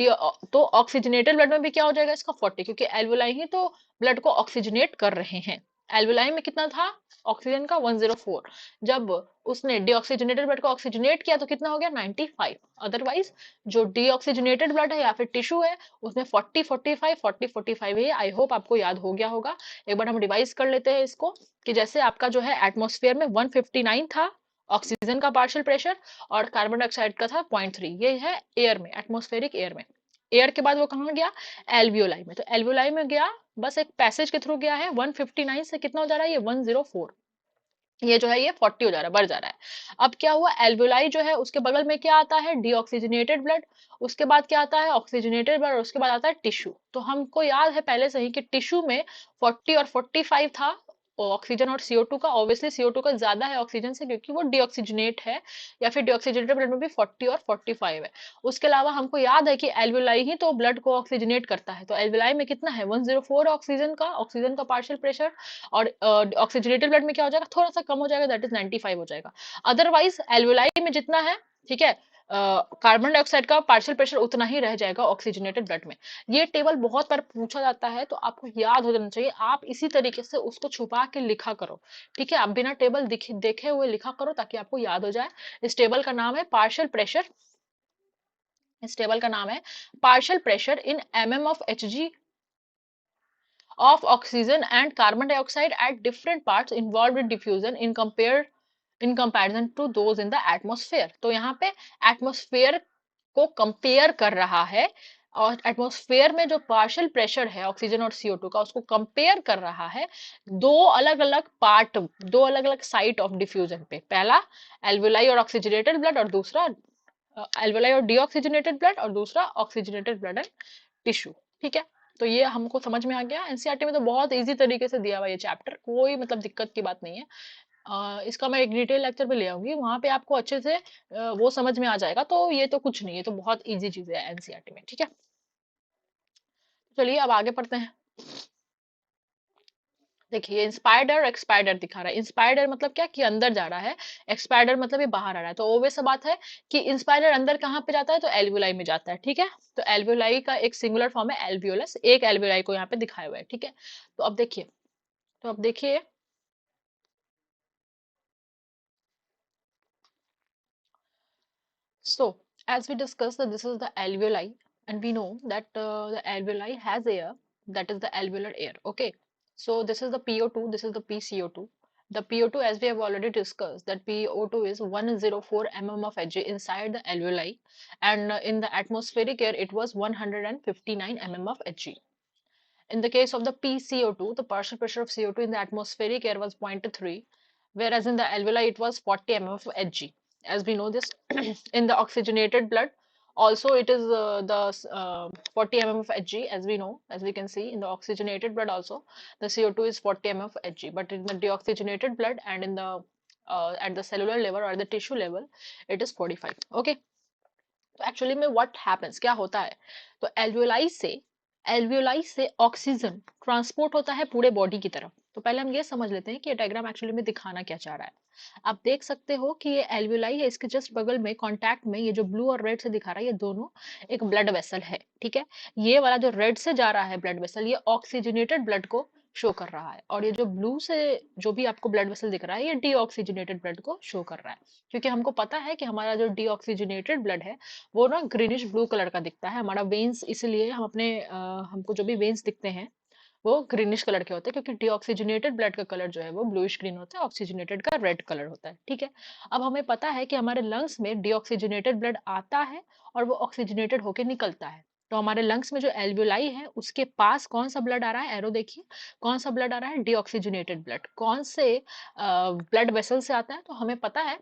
तो ऑक्सीजनेटेड ब्लड में भी क्या हो जाएगा इसका 40, क्योंकि एल्वुलाई ही तो ब्लड को ऑक्सीजनेट कर रहे हैं। एल्वुलाई में कितना था ऑक्सीजन का, 104। जब उसने डीऑक्सीजनेटेड ब्लड को ऑक्सीजनेट किया तो कितना हो गया, 95। अदरवाइज जो डीऑक्सीजनेटेड ब्लड है या फिर टिश्यू है उसमें 40 45 40 45 है। आई होप आपको याद हो गया होगा। एक बार हम रिवाइज कर लेते हैं इसको, कि जैसे आपका जो है एटमॉस्फेयर में 159 था ऑक्सीजन का पार्शियल प्रेशर, और कार्बन डाइऑक्साइड का था 0.3, ये है एयर में, एटमॉस्फेरिक एयर में। एयर के बाद वो कहाँ गया, एल्वियोलाई में। तो एल्वियोलाई में गया, बस एक पैसेज के थ्रू गया है, 159 से कितना हो जा रहा है ये 104, ये जो है ये 40 हो जा रहा है, बढ़ जा रहा है। अब क्या हुआ, एल्वुलाई जो है उसके बगल में क्या आता है, डीऑक्सीजनेटेड ब्लड, उसके बाद क्या आता है, ऑक्सीजनेटेड ब्लड, और उसके बाद आता है टिश्यू। तो हमको याद है पहले से ही कि टिश्यू में 40 और 45 था ऑक्सीजन और CO2 का। ऑब्वियसली CO2 का ज्यादा है ऑक्सीजन से, क्योंकि वो डीऑक्सीजनेट है, या फिर डीऑक्सीजनेटेड ब्लड में भी 40 और 45 है। उसके अलावा हमको याद है कि एल्वुलाई ही तो ब्लड को ऑक्सीजनेट करता है, तो एल्वुलाई में कितना है, 104 ऑक्सीजन का पार्शियल प्रेशर, और ऑक्सीजनेटेड ब्लड में क्या हो जाएगा, थोड़ा सा कम हो जाएगा, दैट इज 95 हो जाएगा। अदरवाइज एल्वुलाई में जितना है, ठीक है, कार्बन डाइऑक्साइड का पार्शियल प्रेशर उतना ही रह जाएगा ऑक्सीजनेटेड ब्लड में। ये टेबल बहुत बार पूछा जाता है, तो आपको याद हो जाना चाहिए, आप इसी तरीके से उसको छुपा के लिखा करो, ठीक है। आप बिना टेबल देखे हुए लिखा करो ताकि आपको याद हो जाए। इस टेबल का नाम है पार्शियल प्रेशर, इस टेबल का नाम है partial pressure in mm of Hg of oxygen and carbon dioxide at different parts involved in diffusion in comparison to those in the atmosphere. तो यहाँ पे एटमॉस्फेयर को कंपेयर कर रहा है और एटमॉस्फेयर में जो पार्शियल प्रेशर है ऑक्सीजन और CO2 का उसको कंपेयर कर रहा है दो अलग अलग पार्ट, दो अलग अलग साइट ऑफ डिफ्यूजन पे। पहला एल्वेलाई और ऑक्सीजनेटेड ब्लड और दूसरा एल्वेलाई और डीऑक्सीजनेटेड ब्लड और दूसरा ऑक्सीजनेटेड ब्लड एंड टिश्यू। ठीक है, तो ये हमको समझ में आ गया। एनसीईआरटी में तो बहुत इजी तरीके से दिया हुआ ये चैप्टर, कोई मतलब दिक्कत की बात नहीं है। इसका मैं एक डिटेल लेक्चर पे ले आऊंगी, वहां पे आपको अच्छे से वो समझ में आ जाएगा। तो ये तो कुछ नहीं है, तो बहुत इजी चीजें है एनसीईआरटी में। ठीक है, चलिए अब आगे पढ़ते हैं। देखिए इंस्पायर्ड और एक्सपायर्ड दिखा रहा है। इंस्पायर्ड मतलब क्या कि अंदर जा रहा है, एक्सपायर्ड मतलब ये बाहर आ रहा है। तो ओवे से बात है कि इंस्पायर्ड अंदर कहाँ पे जाता है, तो एल्वियोलाई में जाता है। ठीक है, तो एल्वियोलाई का एक सिंगुलर फॉर्म है एल्वियोलस, एक एल्वियोलाई को यहाँ पे दिखाया हुआ है। ठीक है, तो अब देखिए, तो अब देखिए so as we discussed that this is the alveoli and we know that the alveoli has air, that is the alveolar air. Okay, so this is the PO2, this is the PCO2. The PO2, as we have already discussed, that PO2 is 104 mm of Hg inside the alveoli, and in the atmospheric air it was 159 mm of Hg. In the case of the PCO2, the partial pressure of CO2 in the atmospheric air was 0.3, whereas in the alveoli it was 40 mm of Hg. As we know this, in the oxygenated blood, also it is the 40 mm of Hg, as we know, as we can see in the oxygenated blood also, the CO2 is 40 mm of Hg, but in the deoxygenated blood and in the at the cellular level or the tissue level, it is 45. Okay. तो actually में what happens, क्या होता है, तो alveoli से oxygen transport होता है पूरे बॉडी की तरफ। तो पहले हम ये समझ लेते हैं कि ये डायग्राम एक्चुअली में दिखाना क्या चाह रहा है। आप देख सकते हो कि ये एल्वियोलाई है, इसके जस्ट बगल में कांटेक्ट में ये जो ब्लू और रेड से दिखा रहा है, ये दोनों एक ब्लड वेसल है। ठीक है, ये वाला जो रेड से जा रहा है ब्लड वेसल, ये ऑक्सीजनेटेड ब्लड को शो कर रहा है, और ये जो ब्लू से जो भी आपको ब्लड वेसल दिख रहा है, ये डीऑक्सीजनेटेड ब्लड को शो कर रहा है। क्योंकि हमको पता है कि हमारा जो डीऑक्सीजनेटेड ब्लड है वो ना ग्रीनिश ब्लू कलर का दिखता है हमारा वेन्स, इसलिए हम अपने हमको जो भी वेन्स दिखते हैं वो ग्रीनिश कलर के होते हैं, क्योंकि डीऑक्सीजनेटेड ब्लड का कलर जो है वो ब्लूइश ग्रीन होता है, ऑक्सीजनेटेड का रेड कलर होता है। ठीक है, अब हमें पता है कि हमारे लंग्स में डीऑक्सीजनेटेड ब्लड आता है और वो ऑक्सीजनेटेड होके निकलता है। तो हमारे लंग्स में जो एल्वियोलाई है उसके पास कौन सा ब्लड आ रहा है, एरो देखिए, कौन सा ब्लड आ रहा है, डीऑक्सीजनेटेड ब्लड। कौन से ब्लड वेसल से आता है, तो हमें पता है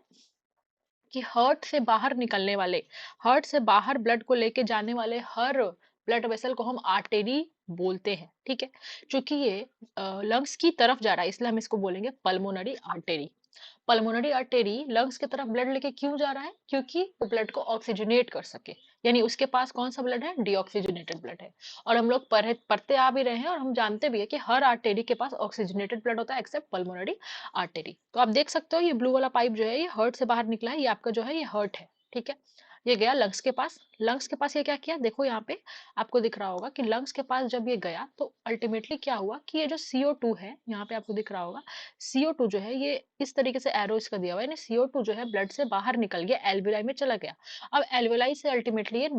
कि हार्ट से बाहर निकलने वाले, हार्ट से बाहर ब्लड को लेके जाने वाले हर ब्लड वेसल को हम आर्टेरी बोलते हैं। ठीक है, क्योंकि ये लंग्स की तरफ जा रहा है इसलिए हम इसको बोलेंगे pulmonary artery. Pulmonary artery lungs की तरफ ब्लड लेके क्यों जा रहा है, क्योंकि वो ब्लड को ऑक्सीजनेट कर सके, यानी उसके पास कौन सा ब्लड है, डीऑक्सीजनेटेड ब्लड है। और हम लोग पढ़ते आ भी रहे हैं और हम जानते भी है कि हर आर्टेरी के पास ऑक्सीजनेटेड ब्लड होता है एक्सेप्ट पल्मोनरी आर्टेरी। तो आप देख सकते हो ये ब्लू वाला पाइप जो है ये हर्ट से बाहर निकला है, ये आपका जो है ये हर्ट है। ठीक है, ये गया लंग्स के पास, लंग्स के पास ये क्या किया, देखो यहाँ पे आपको दिख रहा होगा कि लंग्स के पास जब ये गया तो अल्टीमेटली क्या हुआ कि ये जो CO2 है, यहाँ पे आपको दिख रहा होगा CO2 जो है ये इस तरीके से एरो इसका दिया हुआ है, यानी CO2 जो है ब्लड से बाहर निकल गया, एल्वियोलाई में चला गया। अब एल्वियोलाई से अल्टीमेटली ये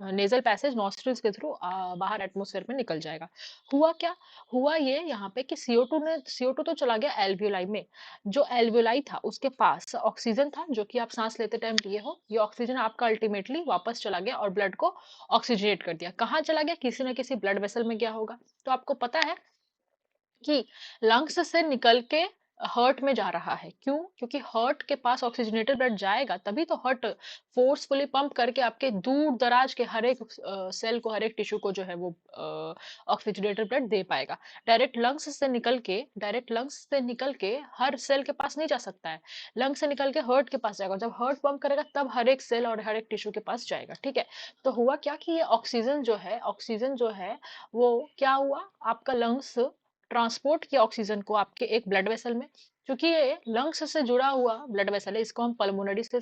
नेजल पैसेज नॉस्ट्रिल्स के थ्रू बाहर एटमॉस्फेयर में निकल जाएगा। हुआ क्या, हुआ ये यहाँ पे कि CO2 तो चला गया एल्वियोलाई में, जो एल्वियोलाई था उसके पास ऑक्सीजन था जो कि आप सांस लेते टाइम लिए हो, ये ऑक्सीजन आपका अल्टीमेटली वापस चला गया और ब्लड को ऑक्सीजनेट कर दिया। कहाँ चला गया, किसी ना किसी ब्लड वेसल में गया होगा। तो आपको पता है कि लंग्स से निकल के हर्ट में जा रहा है, क्यों, क्योंकि हर्ट के पास ऑक्सीजनेटेड ब्लड जाएगा तभी तो हर्ट फोर्सफुली पंप करके आपके दूर दराज के हर एक सेल को, हर एक टिश्यू को जो है वो ऑक्सीजनेटेड ब्लड दे पाएगा। डायरेक्ट लंग्स से निकल के हर सेल के पास नहीं जा सकता है, लंग्स से निकल के हर्ट के पास जाएगा, जब हर्ट पंप करेगा तब हर एक सेल और हर एक टिश्यू के पास जाएगा। ठीक है, तो हुआ क्या कि ये ऑक्सीजन जो है वो क्या हुआ, आपका लंग्स ट्रांसपोर्ट किया ऑक्सीजन को आपके एक ब्लड वेसल में। क्योंकि ये लंग्स से जुड़ा हुआ ब्लड वेसल है, इसको हम पल्मोनरी से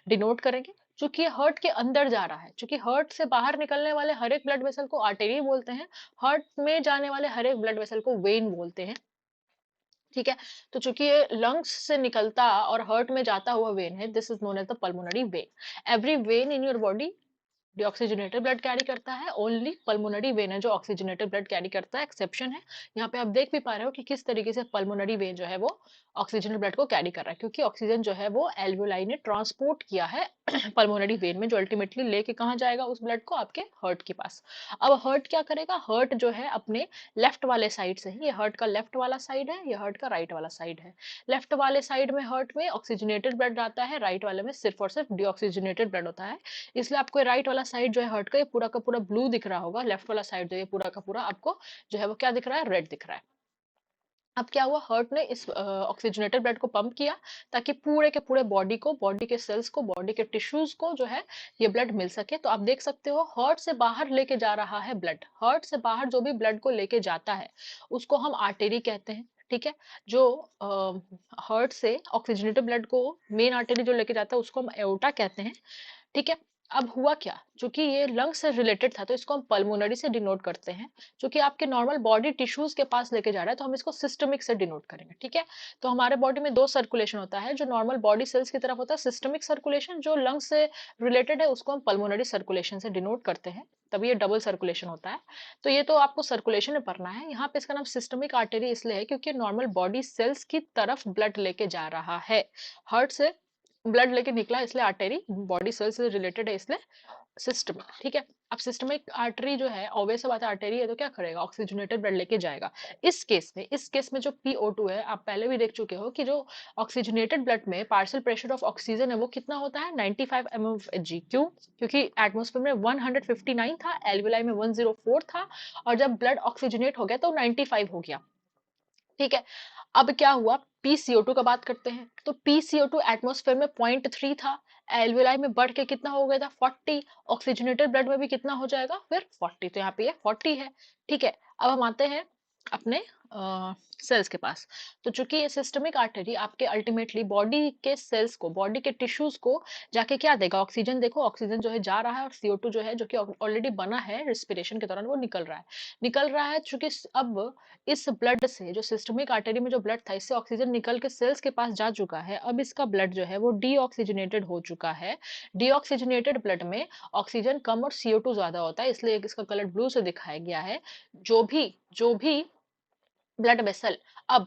डिनोट करेंगे। क्योंकि ये हार्ट के अंदर जा रहा है, क्योंकि हार्ट से बाहर निकलने वाले हर एक ब्लड वेसल को आर्टेरी बोलते हैं, हार्ट में जाने वाले हर एक ब्लड वेसल को वेन बोलते हैं। ठीक है, तो चूंकि ये लंग्स से निकलता और हार्ट में जाता हुआ वेन है, this is known as the pulmonary vein. Every vein in your body deoxygenated blood carry करता है, ओनली पल्मोनरी वेन है जो ऑक्सीजनेटेड ब्लड कैरी करता है, एक्सेप्शन है। यहाँ पे आप देख भी पा रहे हो कि किस तरीके से पल्मोनरी वेन जो है वो ऑक्सीजन ब्लड को कैरी कर रहा है, क्योंकि ऑक्सीजन जो है वो एल्वेओलाई ने ट्रांसपोर्ट किया है पल्मोनरी वेन में, जो अल्टीमेटली लेके कहाँ जाएगा उस ब्लड को, आपके हार्ट के पास। अब हार्ट क्या करेगा, हार्ट जो है अपने लेफ्ट वाले साइड से ही, ये हार्ट का लेफ्ट वाला साइड है, ये हार्ट का राइट वाला साइड है। लेफ्ट वाले साइड में हार्ट में ऑक्सीजनेटेड ब्लड आता है, राइट वाले में सिर्फ और सिर्फ डीऑक्सीजनेटेड ब्लड होता है। इसलिए आपको राइट वाला साइड जो है हार्ट का, ये पूरा का पूरा ब्लू दिख रहा होगा, लेफ्ट वाला साइड जो है पूरा का पूरा आपको जो है वो क्या दिख रहा है, रेड दिख रहा है। अब क्या हुआ, हार्ट ने इस ऑक्सीजनेटेड ब्लड को पंप किया ताकि पूरे के पूरे बॉडी को, बॉडी के सेल्स को, बॉडी के टिश्यूज को जो है ये ब्लड मिल सके। तो आप देख सकते हो हार्ट से बाहर लेके जा रहा है ब्लड, हार्ट से बाहर जो भी ब्लड को लेके जाता है उसको हम आर्टेरी कहते हैं, ठीक है। जो हार्ट से ऑक्सीजनेटेड ब्लड को मेन आर्टेरी जो लेके जाता है उसको हम एओर्टा कहते हैं, ठीक है। अब हुआ क्या, चूंकि ये लंग से रिलेटेड था तो इसको हम पल्मोनरी से डिनोट करते हैं। चूंकि आपके नॉर्मल बॉडी टिश्यूज के पास लेके जा रहा है तो हम इसको सिस्टमिक से डिनोट करेंगे, ठीक है। तो हमारे बॉडी में दो सर्कुलेशन होता है, जो नॉर्मल बॉडी सेल्स की तरफ होता है सिस्टमिक सर्कुलेशन, जो लंग से रिलेटेड है उसको हम पल्मोनरी सर्कुलेशन से डिनोट करते हैं, तभी ये डबल सर्कुलेशन होता है। तो ये तो आपको सर्कुलेशन में पढ़ना है। यहाँ पे इसका नाम सिस्टमिक आर्टरी इसलिए है क्योंकि नॉर्मल बॉडी सेल्स की तरफ ब्लड लेके जा रहा है, हार्ट से ब्लड लेके निकला इसलिए आर्टेरी, बॉडी सेल से रिलेटेड है इसलिए सिस्टमिक, ठीक है। अब सिस्टमिक आर्टरी जो है, ऑब्वियस बात है आर्टरी है तो क्या करेगा, ऑक्सीजनेटेड ब्लड लेके जाएगा। इस केस में जो PO2 है, आप पहले भी देख चुके हो कि जो ऑक्सीजनेटेड ब्लड में पार्शियल प्रेशर ऑफ ऑक्सीजन है वो कितना होता है, 95 mmHg। क्यों, क्योंकि एटमॉस्फेयर में 159 था, एल्वेलाई में 104 था, और जब ब्लड ऑक्सीजनेट हो गया तो 95 हो गया, ठीक है। अब क्या हुआ, PCO2 का बात करते हैं, तो PCO2 एटमॉस्फेयर में 0.3 था, एल्वेलाई में बढ़ के कितना हो गया था, 40। ऑक्सीजनेटेड ब्लड में भी कितना हो जाएगा फिर, 40। तो यहाँ पे ये 40 है, ठीक है। अब हम आते हैं अपने सेल्स के पास। तो चूंकि ये सिस्टमिक आर्टरी आपके अल्टीमेटली बॉडी के सेल्स को, बॉडी के टिश्यूज को जाके क्या देगा, ऑक्सीजन। देखो ऑक्सीजन जो है जा रहा है और CO2 जो है, जो कि ऑलरेडी बना है रिस्पिरेशन के दौरान, वो निकल रहा है चूंकि अब इस ब्लड से, जो सिस्टमिक आर्टरी में जो ब्लड था, इससे ऑक्सीजन निकल के सेल्स के पास जा चुका है। अब इसका ब्लड जो है वो डीऑक्सीजनेटेड हो चुका है। डीऑक्सीजनेटेड ब्लड में ऑक्सीजन कम और CO2 ज्यादा होता है, इसलिए इसका कलर ब्लू से दिखाया गया है। जो भी ब्लड वेसल अब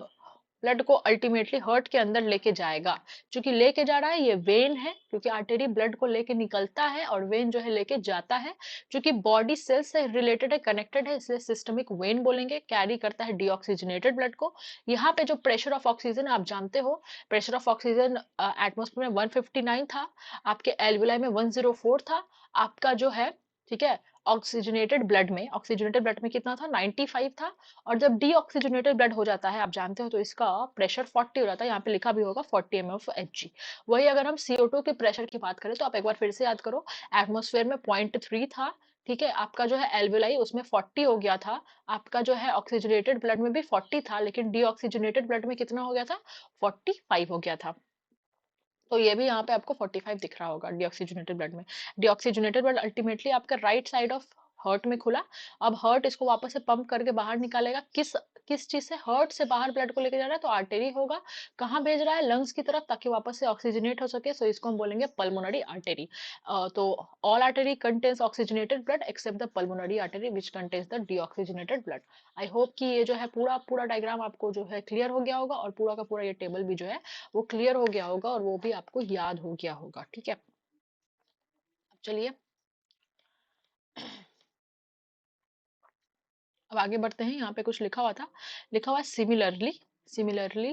ब्लड को अल्टीमेटली हार्ट के अंदर लेके जाएगा, क्योंकि लेके जा रहा है, ये वेन है, क्योंकि आर्टरी ब्लड को लेके निकलता है और वेन जो है लेके जाता है। क्योंकि बॉडी सेल से रिलेटेड है, कनेक्टेड है, इसलिए सिस्टमिक वेन बोलेंगे, कैरी करता है डीऑक्सीजनेटेड ब्लड को। यहाँ पे जो प्रेशर ऑफ ऑक्सीजन आप जानते हो, प्रेशर ऑफ ऑक्सीजन एटमोस्फेयर में 159 था, आपके एल्वुलाई में 104 था, आपका जो है, ठीक है। ऑक्सीजनेटेड ब्लड में कितना था, 95 था। और जब डीऑक्सीजनेटेड ब्लड हो जाता है, आप जानते हो, तो इसका प्रेशर 40 हो जाता है, यहाँ पे लिखा भी होगा 40 mmHg। वही अगर हम CO2 के प्रेशर की बात करें तो आप एक बार फिर से याद करो, एटमॉस्फेयर में 0.3 था, ठीक है। आपका जो है एल्वेलाई उसमें 40 हो गया था, आपका जो है ऑक्सीजनेटेड ब्लड में भी 40 था, लेकिन डीऑक्सीजनेटेड ब्लड में कितना हो गया था, 45 हो गया था। तो ये भी यहाँ पे आपको 45 दिख रहा होगा डीऑक्सीजनेटेड ब्लड में। डीऑक्सीजनेटेड ब्लड अल्टीमेटली आपका राइट साइड ऑफ हार्ट में खुला। अब हार्ट इसको वापस से पंप करके बाहर निकालेगा, किस किस चीज से, हार्ट से बाहर ब्लड को लेके जा रहा है तो आर्टेरी होगा। कहाँ भेज रहा है, लंग्स की तरफ, ताकि वापस से ऑक्सीजनेट हो सके, सो इसको हम बोलेंगे पल्मोनरी आर्टेरी। तो all artery contains oxygenated blood except the pulmonary artery which contains the deoxygenated blood. I hope कि ये जो है पूरा पूरा डायग्राम आपको जो है क्लियर हो गया होगा, और पूरा का पूरा ये टेबल भी जो है वो क्लियर हो गया होगा, और वो भी आपको याद हो गया होगा, ठीक है। अब चलिए, अब आगे बढ़ते हैं। यहाँ पे कुछ लिखा हुआ था, लिखा हुआ है similarly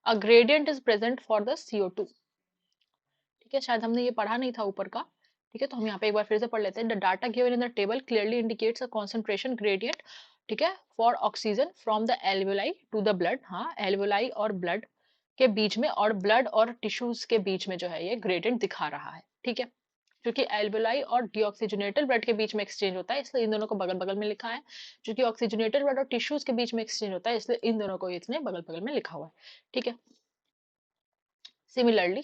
a gradient is present for the CO2, ठीक है। शायद हमने ये पढ़ा नहीं था ऊपर का, ठीक है। तो हम यहाँ पे एक बार फिर से पढ़ लेते हैं। The data given in the table clearly indicates a concentration gradient, ठीक है, for oxygen from the alveoli to the blood. हाँ, एल्वेलाई और ब्लड के बीच में, और ब्लड और टिश्यूज के बीच में जो है ये ग्रेडियंट दिखा रहा है, ठीक है। क्योंकि एल्वेलाई और डीऑक्सीजनेटेड ब्लड के बीच में एक्सचेंज होता है, इसलिए इन दोनों को बगल बगल में लिखा है। क्योंकि ऑक्सीजनेटेड ब्लड और टिश्यूज के बीच में एक्सचेंज होता है, इसलिए इन दोनों को इसने बगल बगल में लिखा हुआ है, ठीक है। सिमिलरली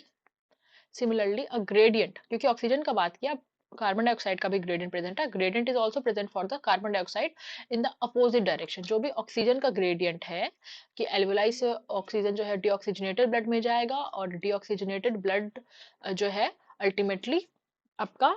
सिमिलरली अ ग्रेडियंट, क्योंकि ऑक्सीजन का बात किया, कार्बन डाइऑक्साइड का भी ग्रेडियंट प्रेजेंट है। Gradient is also present for the carbon dioxide in the opposite direction. जो भी ऑक्सीजन का ग्रेडियंट है कि एल्वेलाई से ऑक्सीजन जो है डीऑक्सीजनेटेड ब्लड में जाएगा, और डीऑक्सीजनेटेड ब्लड जो है अल्टीमेटली आपका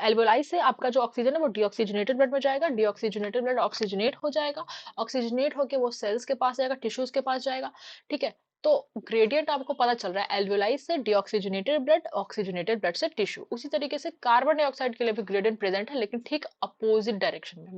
एल्वोलाई से आपका जो ऑक्सीजन है वो डीऑक्सीजनेटेड ब्लड में जाएगा, डीऑक्सीजनेटेड ब्लड ऑक्सीजनेट हो जाएगा, ऑक्सीजनेट होके वो सेल्स के पास जाएगा, टिश्यूज के पास जाएगा, ठीक है। तो ग्रेडियंट आपको पता चल रहा है, एल्वोलाई से डीऑक्सीजनेटेड ब्लड, ऑक्सीजनेटेड ब्लड से टिश्यू। उसी तरीके से कार्बन डाइऑक्साइड के लिए भी ग्रेडियंट प्रेजेंट है, लेकिन ठीक अपोजिट डायरेक्शन में।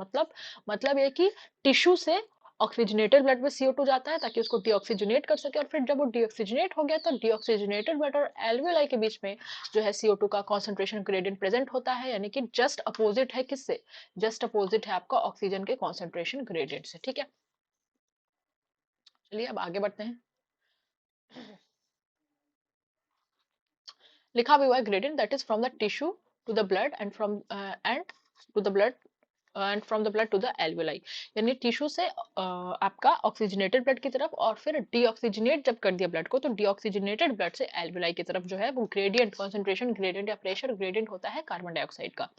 मतलब ये कि टिश्यू से ऑक्सीजनेटेड ब्लड में CO2 जाता है ताकि उसको डीऑक्सीजनेट कर सके, और फिर जब वो डीऑक्सीजनेट हो गया तो डीऑक्सीजनेटेड ब्लड और एल्वोलाई के बीच में जो है CO2 का कॉन्सेंट्रेशन ग्रेडियंट प्रेजेंट होता है, यानी कि जस्ट अपोजिट है किससे, जस्ट अपोजिट है आपका ऑक्सीजन के कॉन्सेंट्रेशन ग्रेडियंट से, ठीक है। चलिए अब आगे बढ़ते हैं। लिखा भी हुआ है gradient that is from the tissue to the blood and from and to the blood and from the blood to the alveoli, यानी टिश्यू से आपका ऑक्सीजनेटेड ब्लड की तरफ, और फिर डीऑक्सीजनेट जब कर दिया ब्लड को तो डीऑक्सीजनेटेड ब्लड से एल्वुलाई की तरफ जो है वो ग्रेडियंट, कॉन्सेंट्रेशन ग्रेडियंट या प्रेशर ग्रेडियंट होता है कार्बन डाइऑक्साइड का।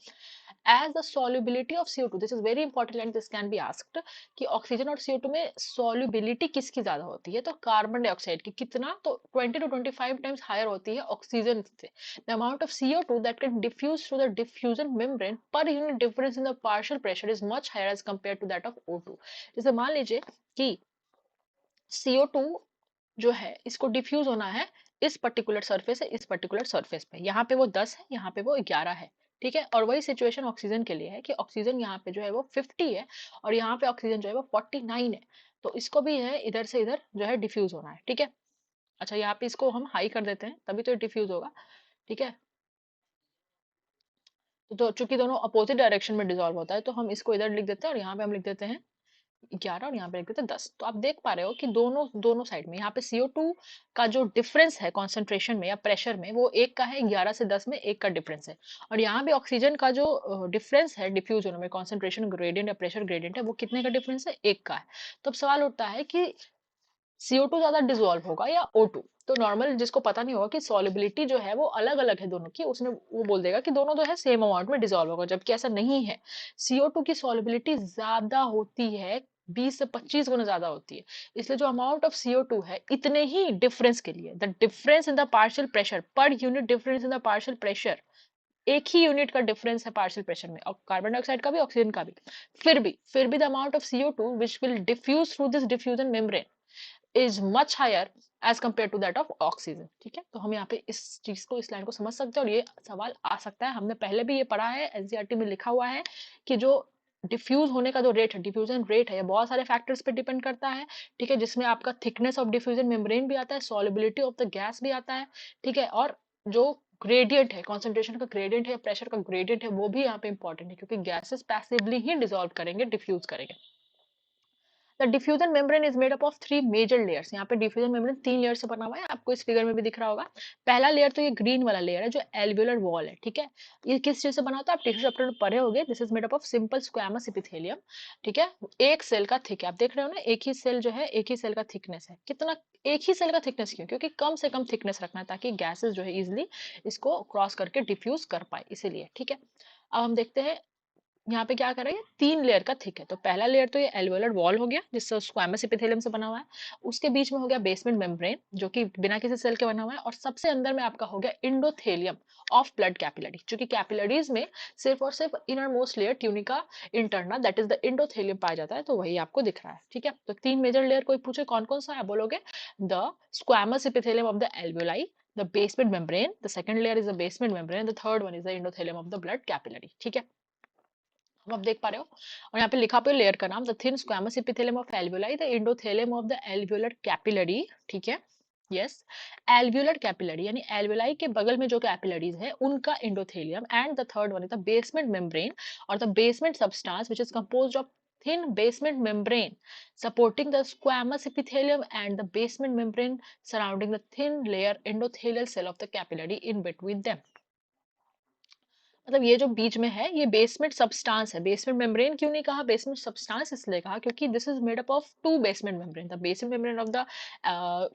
As the solubility of CO2, this is very important and this can be asked कि ऑक्सीजन और CO2 में solubility किसकी ज्यादा होती है, तो कार्बन डाइऑक्साइड की। कितना, तो 20 to 25 टाइम्स हायर होती है ऑक्सीजन से। The amount of CO2 that can diffuse through the diffusion membrane per unit difference in the partial pressure is much higher as compared to that of O2। जैसे मान लीजिए कि CO2 जो है इसको डिफ्यूज होना है इस पर्टिकुलर सरफेस से इस पर्टिकुलर सरफेस पे, यहाँ पे वो 10 है, यहाँ पे वो 11 है, ठीक है। और वही सिचुएशन ऑक्सीजन के लिए है कि ऑक्सीजन यहाँ पे जो है वो 50 है और यहाँ पे ऑक्सीजन जो है वो 49 है। तो इसको भी है इधर से इधर जो है डिफ्यूज होना है, ठीक है। अच्छा, यहाँ पे इसको हम हाई कर देते हैं तभी तो डिफ्यूज होगा, ठीक है। तो चूंकि दोनों अपोजिट डायरेक्शन में डिसॉल्व होता है तो हम इसको इधर लिख देते हैं और यहाँ पे हम लिख देते हैं 11 और यहाँ पे लिख देते हैं 10। तो आप देख पा रहे हो कि दोनों दोनों साइड में यहाँ पे CO2 का जो डिफरेंस है कॉन्सेंट्रेशन में या प्रेशर में वो एक का है, 11 से 10 में एक का डिफरेंस है। और यहाँ पे ऑक्सीजन का जो डिफरेंस है डिफ्यूज होने में, कॉन्सेंट्रेशन ग्रेडियंट या प्रेशर ग्रेडियंट है, वो कितने का डिफरेंस है, एक का है। तो अब सवाल उठता है कि CO2 ज्यादा डिसॉल्व होगा या O2। तो नॉर्मल जिसको पता नहीं होगा कि सॉलिबिलिटी जो है वो अलग अलग है दोनों की, उसने वो बोल देगा कि दोनों जो है सेम अमाउंट में डिसॉल्व होगा, जबकि ऐसा नहीं है। CO2 की सॉलिबिलिटी ज्यादा होती है, 20 से 25 गुना ज्यादा होती है। इसलिए जो अमाउंट ऑफ CO2 है इतने ही डिफरेंस के लिए, the difference in the partial pressure per unit difference in the partial pressure, एक ही यूनिट का डिफरेंस है पार्शियल प्रेशर में, और कार्बन डाइऑक्साइड का भी ऑक्सीजन का भी। फिर भी the amount of CO2 which will diffuse through this diffusion membrane is much higher as compared to that of oxygen, ठीक है। तो हम यहाँ पे इस चीज को, इस लाइन को समझ सकते हैं और ये सवाल आ सकता है। हमने पहले भी ये पढ़ा है, एनसीईआरटी में लिखा हुआ है कि जो डिफ्यूज होने का जो रेट है, डिफ्यूजन रेट है, ये बहुत सारे फैक्टर्स पे डिपेंड करता है, ठीक है। जिसमें आपका थिकनेस ऑफ डिफ्यूजन मेम्ब्रेन भी आता है, सॉलिबिलिटी ऑफ द गैस भी आता है, ठीक है। और जो ग्रेडियंट है, कॉन्सेंट्रेशन का ग्रेडियंट है, प्रेशर का ग्रेडियंट है, वो भी यहाँ पे इंपॉर्टेंट है क्योंकि गैसेस पैसिवली ही डिसॉल्व करेंगे, डिफ्यूज करेंगे। The diffusion membrane is made up of 3 major layers. यहाँ पे डिफ्यूजन मेम्ब्रेन 3 लेयर से बना हुआ है, आपको इस फिगर में भी दिख रहा होगा। पहला लेयर तो ये ग्रीन वाला लेयर है जो एल्वियोलर वॉल है, ठीक है। ये किस चीज से बना होता है, आप टिश्यू चैप्टर में पढ़े होंगे। This is made up of simple squamous epithelium, ठीक है। एक सेल का थिक है, आप देख रहे हो ना, एक ही सेल जो है, एक ही सेल का थिकनेस है। कितना, एक ही सेल का थिकनेस क्यों, क्योंकि कम से कम थिकनेस रखना है ताकि गैसेस जो है इजिली इसको क्रॉस करके डिफ्यूज कर पाए, इसीलिए, ठीक है। अब हम देखते हैं यहाँ पे क्या कर रहा है, 3 लेयर का थिक है। तो पहला लेयर तो ये एल्वेओलर वॉल हो गया जिससे स्क्वैमस एपिथेलियम से बना हुआ है। उसके बीच में हो गया बेसमेंट मेम्ब्रेन जो कि बिना किसी सेल के बना हुआ है, और सबसे अंदर में आपका हो गया इंडोथेलियम ऑफ ब्लड कैपिलरी, क्योंकि कैपिलरीज में सिर्फ और सिर्फ inner most layer tunica interna that is the endothelium पाया जाता है, तो वही आपको दिख रहा है, ठीक है। तो 3 मेजर लेयर कोई पूछे कौन कौन सा है, बोलोगे the squamous epithelium of the alveoli, the basement membrane, the second layer is the basement membrane, the third one is the endothelium of the blood capillary, ठीक है। हम आप देख पा रहे हो, और यहाँ पे लिखा पे लेयर का नाम, the thin squamous epithelium of alveoli, the endothelium of the alveolar capillary, ठीक है। यस, एल्वियोलर कैपिलरी यानी एल्वियोलाई के बगल में जो कैपिलरीज है उनका endothelium, and the third one is the basement membrane or the basement substance which is composed of thin basement membrane supporting the squamous epithelium and the basement membrane surrounding the thin layer endothelial cell of the capillary in between them। मतलब ये जो बीच में है ये basement substance है। Basement membrane क्यों नहीं कहा, बेसमेंट सब्सटेंस इसलिए कहा क्योंकि this is made up of two basement membrane, the basement membrane of the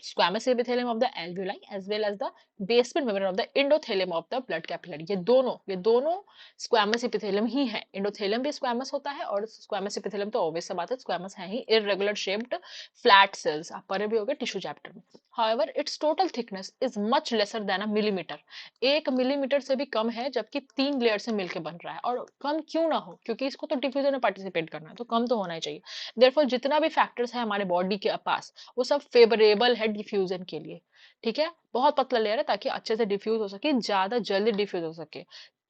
squamous epithelium of the alveoli as well as the basement membrane of the endothelium of the blood capillary. ये दोनों squamous epithelium ही है। Endothelium भी squamous होता है और squamous epithelium तो obvious सा बात है, स्क्वैमस है ही, इररेगुलर शेप्ड फ्लैट सेल्स। आप पढ़े भी होंगे टिश्यू चैप्टर में। However it's total thickness is much lesser than a millimetre, 1 millimetre से भी कम है, जबकि 3 लेयर से मिलकर बन रहा है। और कम क्यों ना हो, क्योंकि इसको तो डिफ्यूजन में पार्टिसिपेट करना है, तो कम तो होना ही चाहिए। देयरफॉर जितना भी फैक्टर्स है हमारे बॉडी के पास वो सब फेवरेबल है डिफ्यूजन के लिए। ठीक है, बहुत पतला लेयर है ताकि अच्छे से डिफ्यूज हो सके, ज्यादा जल्दी डिफ्यूज हो सके।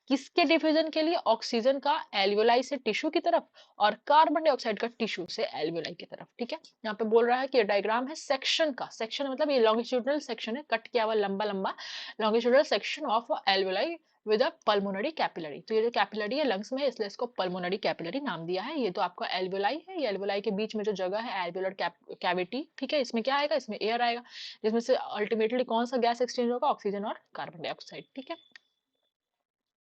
किसके डिफ्यूजन के लिए, ऑक्सीजन का एल्वियोलाई से टिश्यू की तरफ और कार्बन डाइऑक्साइड का टिश्यू से एल्वियोलाई की तरफ। ठीक है, यहाँ पे बोल रहा है कि ये डायग्राम है सेक्शन का, सेक्शन मतलब ये लॉन्गिट्यूडनल सेक्शन है, कट किया हुआ लंबा लंबा longitudinal section of alveoli with a pulmonary capillary. तो ये जो कैपिलरी है लंग्स में, इसलिए इसको पल्मोनरी कैपिलरी नाम दिया है। ये तो आपका एल्वियोलाई है, ये एल्वियोलाई के बीच में जो जगह है एल्वियोलर कैविटी। ठीक है, इसमें क्या आएगा, इसमें एयर आएगा, जिसमें से अल्टीमेटली कौन सा गैस एक्सचेंज होगा, ऑक्सीजन और कार्बन डाइऑक्साइड। ठीक है,